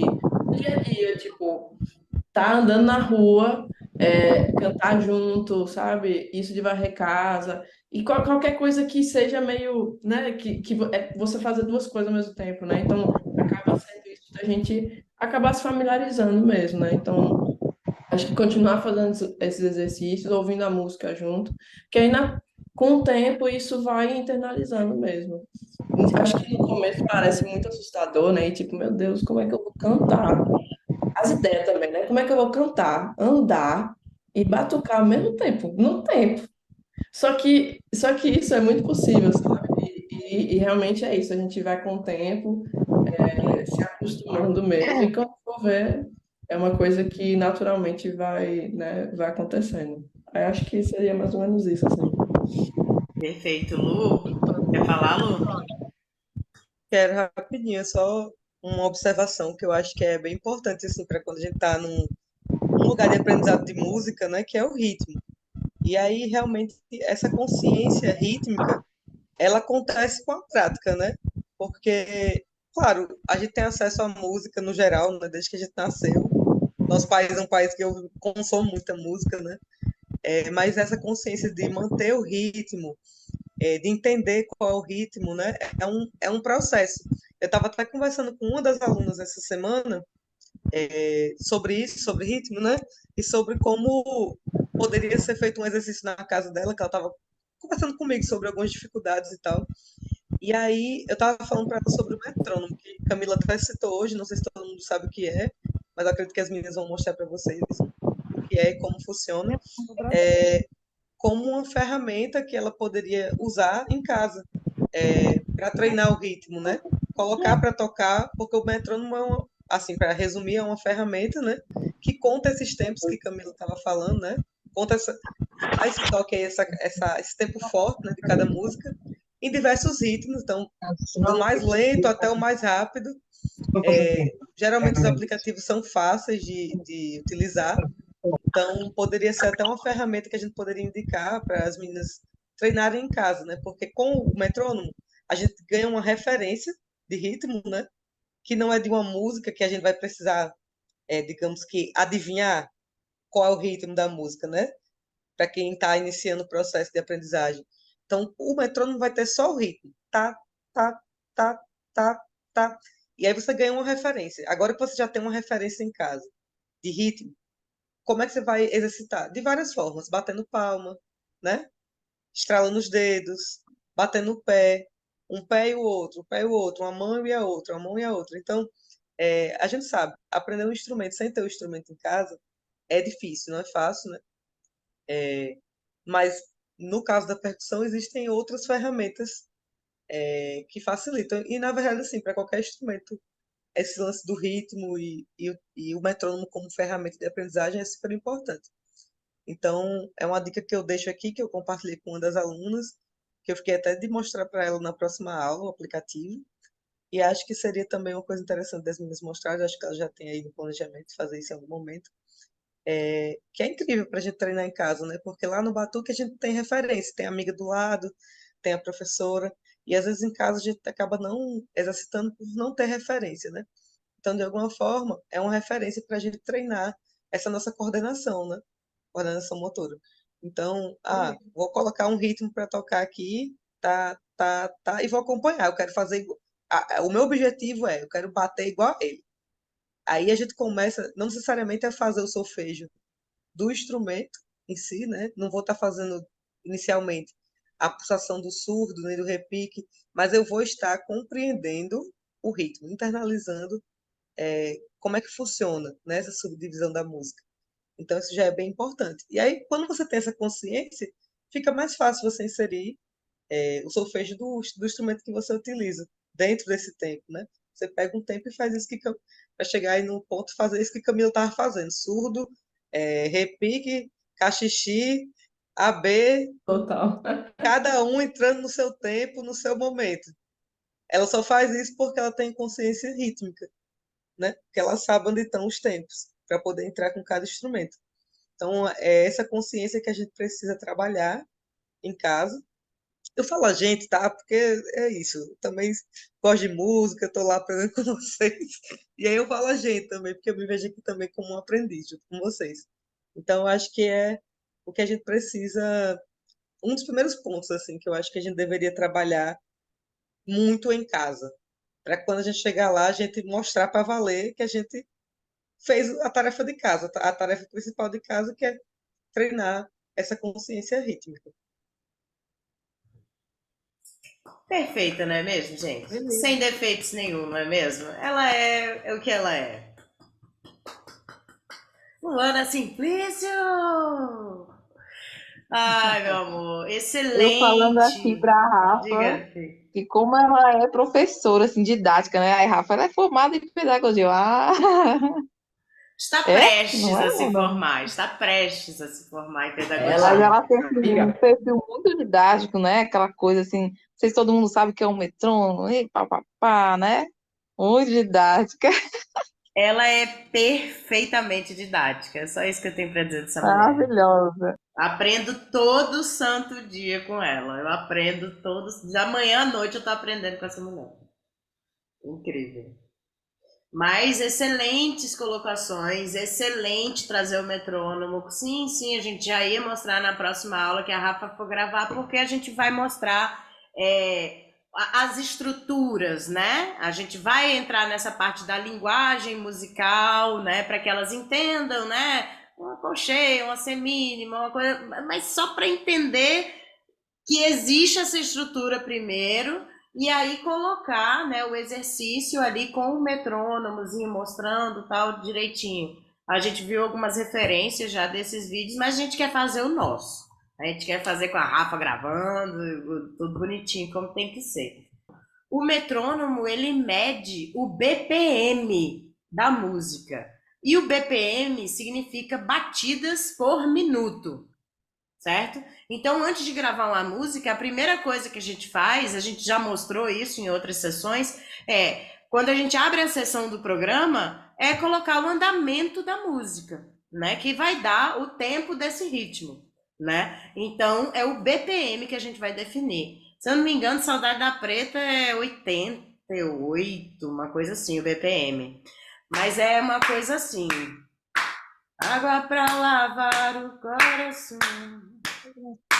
[SPEAKER 3] dia a dia, tipo, tá andando na rua, cantar junto, sabe? Isso de varrer casa. E qualquer coisa que seja meio, né? Que você fazer duas coisas ao mesmo tempo, né? Então, acaba sendo isso da gente acabar se familiarizando mesmo, né? Então, acho que continuar fazendo esses exercícios, ouvindo a música junto, que aí com o tempo isso vai internalizando mesmo. Acho que no começo parece muito assustador, né? E tipo, meu Deus, como é que eu vou cantar? As ideias também, né? Como é que eu vou cantar, andar e batucar ao mesmo tempo, no tempo? Só que isso é muito possível, sabe? E realmente é isso, a gente vai com o tempo, se acostumando mesmo, e quando for ver, é uma coisa que naturalmente vai, né, vai acontecendo. Aí acho que seria mais ou menos isso, assim.
[SPEAKER 1] Perfeito, Lu. Quer falar, Lu?
[SPEAKER 4] Quero rapidinho, só uma observação que eu acho que é bem importante, assim, para quando a gente está num lugar de aprendizado de música, né, que é o ritmo. E aí, realmente, essa consciência rítmica, ela acontece com a prática, né? Porque, claro, a gente tem acesso à música no geral, né, desde que a gente nasceu. Nosso país é um país que consome muita música, né? Mas essa consciência de manter o ritmo, de entender qual é o ritmo, né? É um processo. Eu estava até conversando com uma das alunas essa semana sobre isso, sobre ritmo, né? E sobre como poderia ser feito um exercício na casa dela, que ela estava conversando comigo sobre algumas dificuldades e tal. E aí eu estava falando para ela sobre o metrônomo, que Camila até citou hoje, não sei se todo mundo sabe o que é, mas acredito que as meninas vão mostrar para vocês o que é e como funciona, é, como uma ferramenta que ela poderia usar em casa, para treinar o ritmo, né? Colocar para tocar, porque o metrônomo assim, para resumir, é uma ferramenta, né? Que conta esses tempos que Camila estava falando, né? Conta faz esse toque aí, esse tempo forte, né, de cada música, em diversos ritmos, então, do mais lento até o mais rápido. Geralmente os aplicativos são fáceis de utilizar, então poderia ser até uma ferramenta que a gente poderia indicar para as meninas treinarem em casa, né? Porque com o metrônomo a gente ganha uma referência de ritmo, né? Que não é de uma música que a gente vai precisar, digamos que, adivinhar qual é o ritmo da música, né? Para quem está iniciando o processo de aprendizagem. Então, o metrônomo vai ter só o ritmo. Tá, tá, tá, tá, tá. E aí você ganha uma referência. Agora que você já tem uma referência em casa de ritmo, como é que você vai exercitar? De várias formas, batendo palma, né? Estralando os dedos, batendo o pé, um pé e o outro, um pé e o outro, uma mão e a outra, uma mão e a outra. Então, a gente sabe, aprender um instrumento sem ter o instrumento em casa é difícil, não é fácil, né? Mas no caso da percussão existem outras ferramentas que facilitam. E na verdade, assim, para qualquer instrumento, esse lance do ritmo e o metrônomo como ferramenta de aprendizagem é super importante. Então, é uma dica que eu deixo aqui, que eu compartilhei com uma das alunas, que eu fiquei até de mostrar para ela na próxima aula o aplicativo. E acho que seria também uma coisa interessante das meninas mostrar, acho que ela já tem aí no planejamento de fazer isso em algum momento, que é incrível para a gente treinar em casa, né? Porque lá no Batuque a gente tem referência, tem a amiga do lado, tem a professora, e às vezes em casa a gente acaba não exercitando por não ter referência, né? Então, de alguma forma, é uma referência para a gente treinar essa nossa coordenação, né? Coordenação motora. Então, vou colocar um ritmo para tocar aqui, tá, tá, tá, e vou acompanhar. Eu quero fazer igual. O meu objetivo eu quero bater igual a ele. Aí a gente começa, não necessariamente a fazer o solfejo do instrumento em si, né? Não vou estar fazendo inicialmente a pulsação do surdo, nem do repique, mas eu vou estar compreendendo o ritmo, internalizando como é que funciona, né, essa subdivisão da música. Então, isso já é bem importante. E aí, quando você tem essa consciência, fica mais fácil você inserir o solfejo do instrumento que você utiliza dentro desse tempo, né? Você pega um tempo e faz isso para chegar aí no ponto fazer isso que Camila estava fazendo. Surdo, repique, cachixi, AB,
[SPEAKER 3] Total.
[SPEAKER 4] cada um entrando no seu tempo, no seu momento. Ela só faz isso porque ela tem consciência rítmica, né? Porque ela sabe onde estão os tempos para poder entrar com cada instrumento. Então, é essa consciência que a gente precisa trabalhar em casa. Eu falo a gente, tá? Porque é isso. Eu também gosto de música, estou lá aprendendo com vocês. E aí eu falo a gente também, porque eu me vejo aqui também como um aprendiz junto com vocês. Então, eu acho que é o que a gente precisa, um dos primeiros pontos, assim, que eu acho que a gente deveria trabalhar muito em casa. Para quando a gente chegar lá, a gente mostrar para valer que a gente fez a tarefa de casa, a tarefa principal de casa, que é treinar essa consciência rítmica.
[SPEAKER 1] Perfeita, não é mesmo, gente?
[SPEAKER 7] Beleza.
[SPEAKER 1] Sem defeitos nenhum, não é mesmo? Ela é o que ela é. Luana Simplício! Ai, meu amor,
[SPEAKER 2] Eu falando aqui
[SPEAKER 1] excelente!
[SPEAKER 2] para a Rafa,
[SPEAKER 1] Diga, Fê.
[SPEAKER 2] que como ela é professora, assim, didática, né? Aí, Rafa, ela é formada em pedagogia. Ah,
[SPEAKER 1] Está
[SPEAKER 2] é? Não
[SPEAKER 1] prestes
[SPEAKER 2] é,
[SPEAKER 1] a se
[SPEAKER 2] Mona?
[SPEAKER 1] formar, está prestes a se formar em
[SPEAKER 2] Mas
[SPEAKER 3] Ela,
[SPEAKER 1] pedagogia.
[SPEAKER 2] ela tem assim, um
[SPEAKER 3] amiga,
[SPEAKER 2] perfil muito didático, né? Aquela coisa assim, não sei se todo mundo sabe que é um metrônomo, e pá, pá, pá, né? Muito didática.
[SPEAKER 1] Ela é perfeitamente didática, é só isso que eu tenho para dizer dessa mulher.
[SPEAKER 2] Maravilhosa.
[SPEAKER 1] Aprendo todo santo dia com ela. Eu aprendo todos. Da manhã à noite eu tô aprendendo com essa mulher. Incrível. Mas excelentes colocações, excelente trazer o metrônomo. Sim, sim, a gente já ia mostrar na próxima aula que a Rafa for gravar, porque a gente vai mostrar as estruturas, né? A gente vai entrar nessa parte da linguagem musical, né? Para que elas entendam, né? Uma colcheia, uma semínima, uma coisa, mas só para entender que existe essa estrutura primeiro, e aí colocar, né, o exercício ali com o metrônomozinho mostrando tal direitinho. A gente viu algumas referências já desses vídeos, mas a gente quer fazer o nosso. A gente quer fazer com a Rafa gravando, tudo bonitinho, como tem que ser. O metrônomo, ele mede o BPM da música. E o BPM significa batidas por minuto, certo? Então, antes de gravar uma música, a primeira coisa que a gente faz, a gente já mostrou isso em outras sessões, quando a gente abre a sessão do programa, é colocar o andamento da música, né? Que vai dar o tempo desse ritmo, né? Então, é o BPM que a gente vai definir. Se eu não me engano, Saudade da Preta é 88, uma coisa assim, o BPM. Mas é uma coisa assim. Água pra lavar o coração.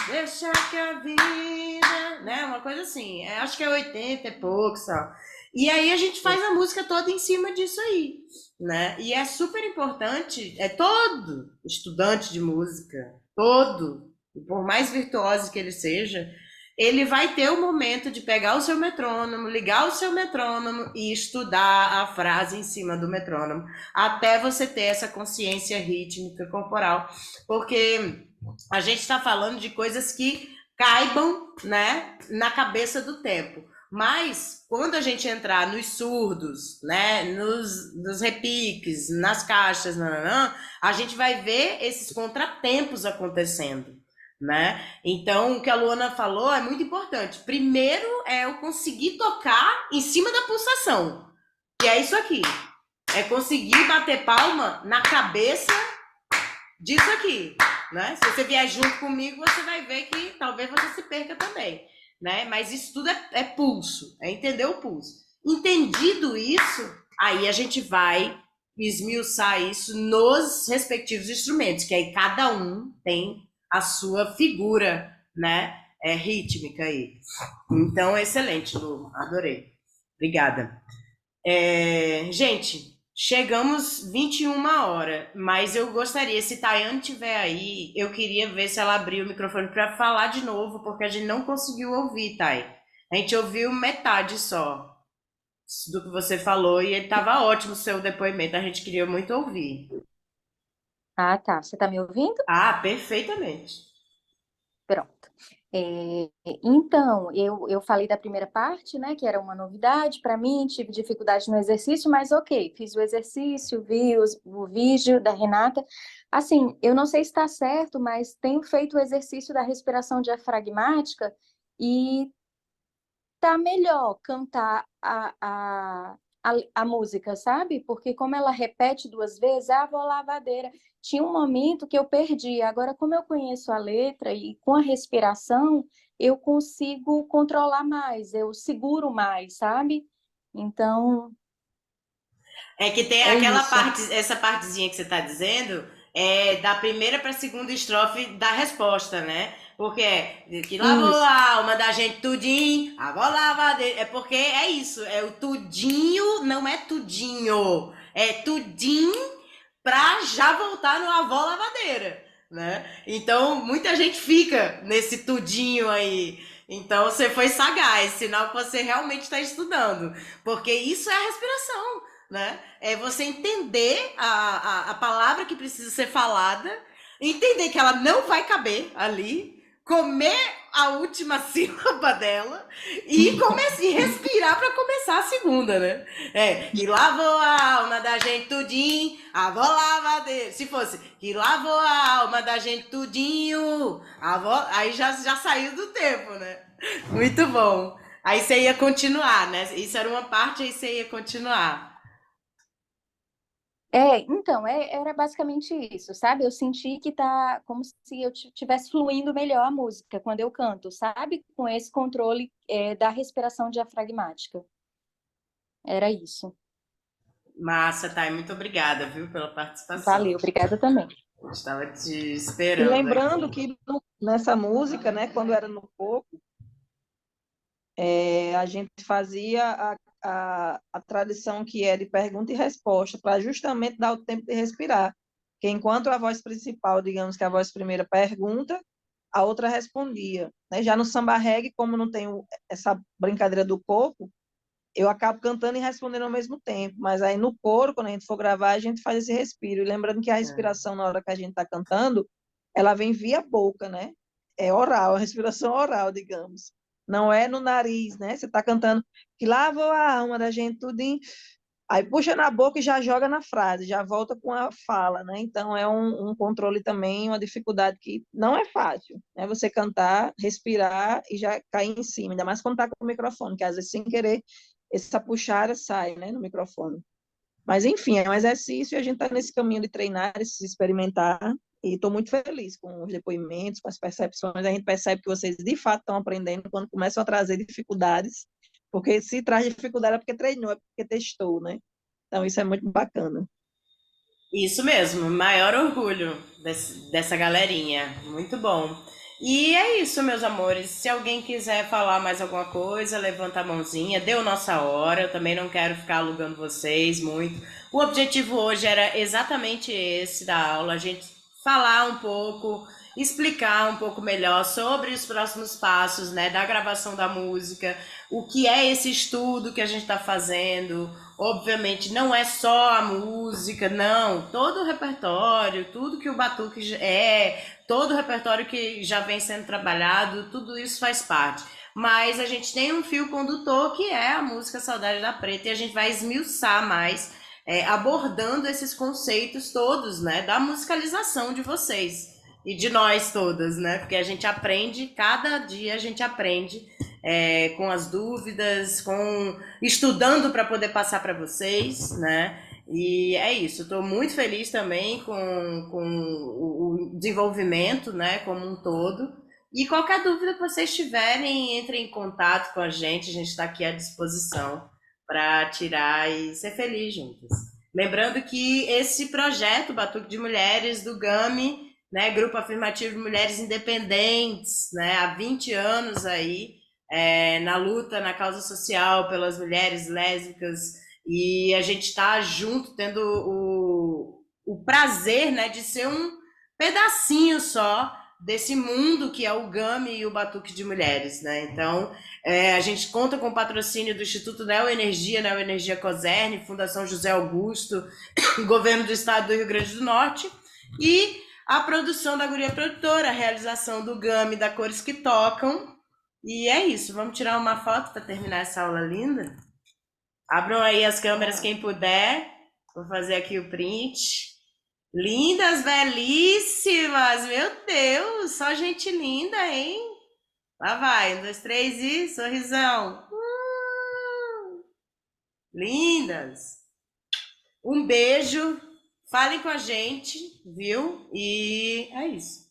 [SPEAKER 1] Deixa que a vida, né? Uma coisa assim. Acho que é 80 e poucos, tal. E aí a gente faz a música toda em cima disso aí, né? E é super importante, todo estudante de música, todo, por mais virtuoso que ele seja, ele vai ter o momento de pegar o seu metrônomo, ligar o seu metrônomo e estudar a frase em cima do metrônomo, até você ter essa consciência rítmica corporal, porque a gente está falando de coisas que caibam, né, na cabeça do tempo. Mas quando a gente entrar nos surdos, né, nos repiques, nas caixas, a gente vai ver esses contratempos acontecendo, né? Então, o que a Luana falou é muito importante. Primeiro é eu conseguir tocar em cima da pulsação, que é isso aqui. É conseguir bater palma na cabeça disso aqui, né? Se você vier junto comigo, você vai ver que talvez você se perca também, né? Mas isso tudo é pulso, é entender o pulso. Entendido isso, aí a gente vai esmiuçar isso nos respectivos instrumentos, que aí cada um tem a sua figura, né? Rítmica aí. Então, excelente, Lu, adorei. Obrigada. Gente, chegamos 21 horas, mas eu gostaria, se Tayane estiver aí, eu queria ver se ela abriu o microfone para falar de novo, porque a gente não conseguiu ouvir, Tay. A gente ouviu metade só do que você falou e estava ótimo o seu depoimento, a gente queria muito ouvir.
[SPEAKER 9] Ah, tá. Você tá me ouvindo?
[SPEAKER 1] Ah, perfeitamente.
[SPEAKER 9] Pronto. Então, eu falei da primeira parte, né, que era uma novidade para mim, tive dificuldade no exercício, mas ok, fiz o exercício, vi o vídeo da Renata. Assim, eu não sei se está certo, mas tenho feito o exercício da respiração diafragmática e tá melhor cantar a música, sabe? Porque como ela repete duas vezes, vou à lavadeira. Tinha um momento que eu perdi. Agora, como eu conheço a letra e com a respiração, eu consigo controlar mais, eu seguro mais, sabe? Então,
[SPEAKER 1] É que tem
[SPEAKER 9] é
[SPEAKER 1] aquela
[SPEAKER 9] isso.
[SPEAKER 1] parte, essa partezinha que você está dizendo, da primeira para a segunda estrofe da resposta, né? Porque que lavou
[SPEAKER 9] Isso.
[SPEAKER 1] a alma da gente tudinho, a avó lavadeira. É porque é isso, é o tudinho, não é tudinho. É tudinho pra já voltar no avó lavadeira, né? Então, muita gente fica nesse tudinho aí. Então você foi sagaz, sinal que você realmente está estudando, porque isso é a respiração, né? É você entender a palavra que precisa ser falada, entender que ela não vai caber ali, comer a última sílaba dela e respirar para começar a segunda, né? Que lavou a alma da gente tudinho, a avó lavadeira. Se fosse que lavou a alma da gente tudinho, a avó, aí já saiu do tempo, né? Muito bom. Aí você ia continuar, né? Isso era uma parte, aí você ia continuar.
[SPEAKER 9] Então, era basicamente isso, sabe? Eu senti que tá como se eu estivesse fluindo melhor a música quando eu canto, sabe? Com esse controle, da respiração diafragmática. Era isso.
[SPEAKER 1] Massa, Thay, muito obrigada, viu, pela participação.
[SPEAKER 9] Valeu, obrigada também.
[SPEAKER 1] Estava te
[SPEAKER 2] E
[SPEAKER 1] esperando
[SPEAKER 2] lembrando
[SPEAKER 1] aqui.
[SPEAKER 2] que nessa música, né, quando era no coco, a gente fazia a tradição que é de pergunta e resposta, para justamente dar o tempo de respirar. Que enquanto a voz principal, digamos que a voz primeira pergunta, a outra respondia. Né? Já no samba reggae, como não tem essa brincadeira do corpo, eu acabo cantando e respondendo ao mesmo tempo. Mas aí no coro, quando a gente for gravar, a gente faz esse respiro. E lembrando que a respiração, na hora que a gente está cantando, ela vem via boca, né? É oral, a respiração oral, digamos. Não é no nariz, né? Você está cantando que lavou a alma da gente tudinho, aí puxa na boca e já joga na frase, já volta com a fala, né? Então é um controle também, uma dificuldade que não é fácil, né? Você cantar, respirar e já cair em cima, ainda mais quando tá com o microfone, que às vezes sem querer essa puxada sai, né, no microfone. Mas enfim, é um exercício e a gente está nesse caminho de treinar, de se experimentar, e estou muito feliz com os depoimentos, com as percepções. A gente percebe que vocês de fato estão aprendendo quando começam a trazer dificuldades, porque se traz dificuldade é porque treinou, é porque testou, né? Então isso é muito bacana.
[SPEAKER 1] Isso mesmo, maior orgulho dessa galerinha. Muito bom. E é isso, meus amores. Se alguém quiser falar mais alguma coisa, levanta a mãozinha. Deu nossa hora. Eu também não quero ficar alugando vocês muito. O objetivo hoje era exatamente esse da aula, a gente falar um pouco, explicar um pouco melhor sobre os próximos passos, né, da gravação da música, o que é esse estudo que a gente está fazendo. Obviamente não é só a música, não, todo o repertório, tudo que o batuque todo o repertório que já vem sendo trabalhado, tudo isso faz parte. Mas a gente tem um fio condutor que é a música Saudade da Preta, e a gente vai esmiuçar mais, abordando esses conceitos todos, né, da musicalização de vocês e de nós todas, né, porque a gente aprende, cada dia a gente aprende, com as dúvidas, estudando para poder passar para vocês, né? E é isso. Estou muito feliz também com o desenvolvimento, né, como um todo. E qualquer dúvida que vocês tiverem, entrem em contato com a gente está aqui à disposição para tirar e ser feliz juntas. Lembrando que esse projeto Batuque de Mulheres do GAMI, né, Grupo Afirmativo de Mulheres Independentes, né, há 20 anos aí, na luta, na causa social pelas mulheres lésbicas, e a gente está junto, tendo o prazer, né, de ser um pedacinho só desse mundo que é o GAMI e o Batuque de Mulheres, né? Então, a gente conta com o patrocínio do Instituto Neoenergia Coserne, Fundação José Augusto, Governo do Estado do Rio Grande do Norte, e a produção da Guria Produtora, a realização do GAMI, da Cores que Tocam. E é isso, vamos tirar uma foto para terminar essa aula linda? Abram aí as câmeras quem puder. Vou fazer aqui o print. Lindas, belíssimas! Meu Deus, só gente linda, hein? Lá vai, 1, 2, 3 e sorrisão. Lindas! Um beijo, falem com a gente, viu? E é isso.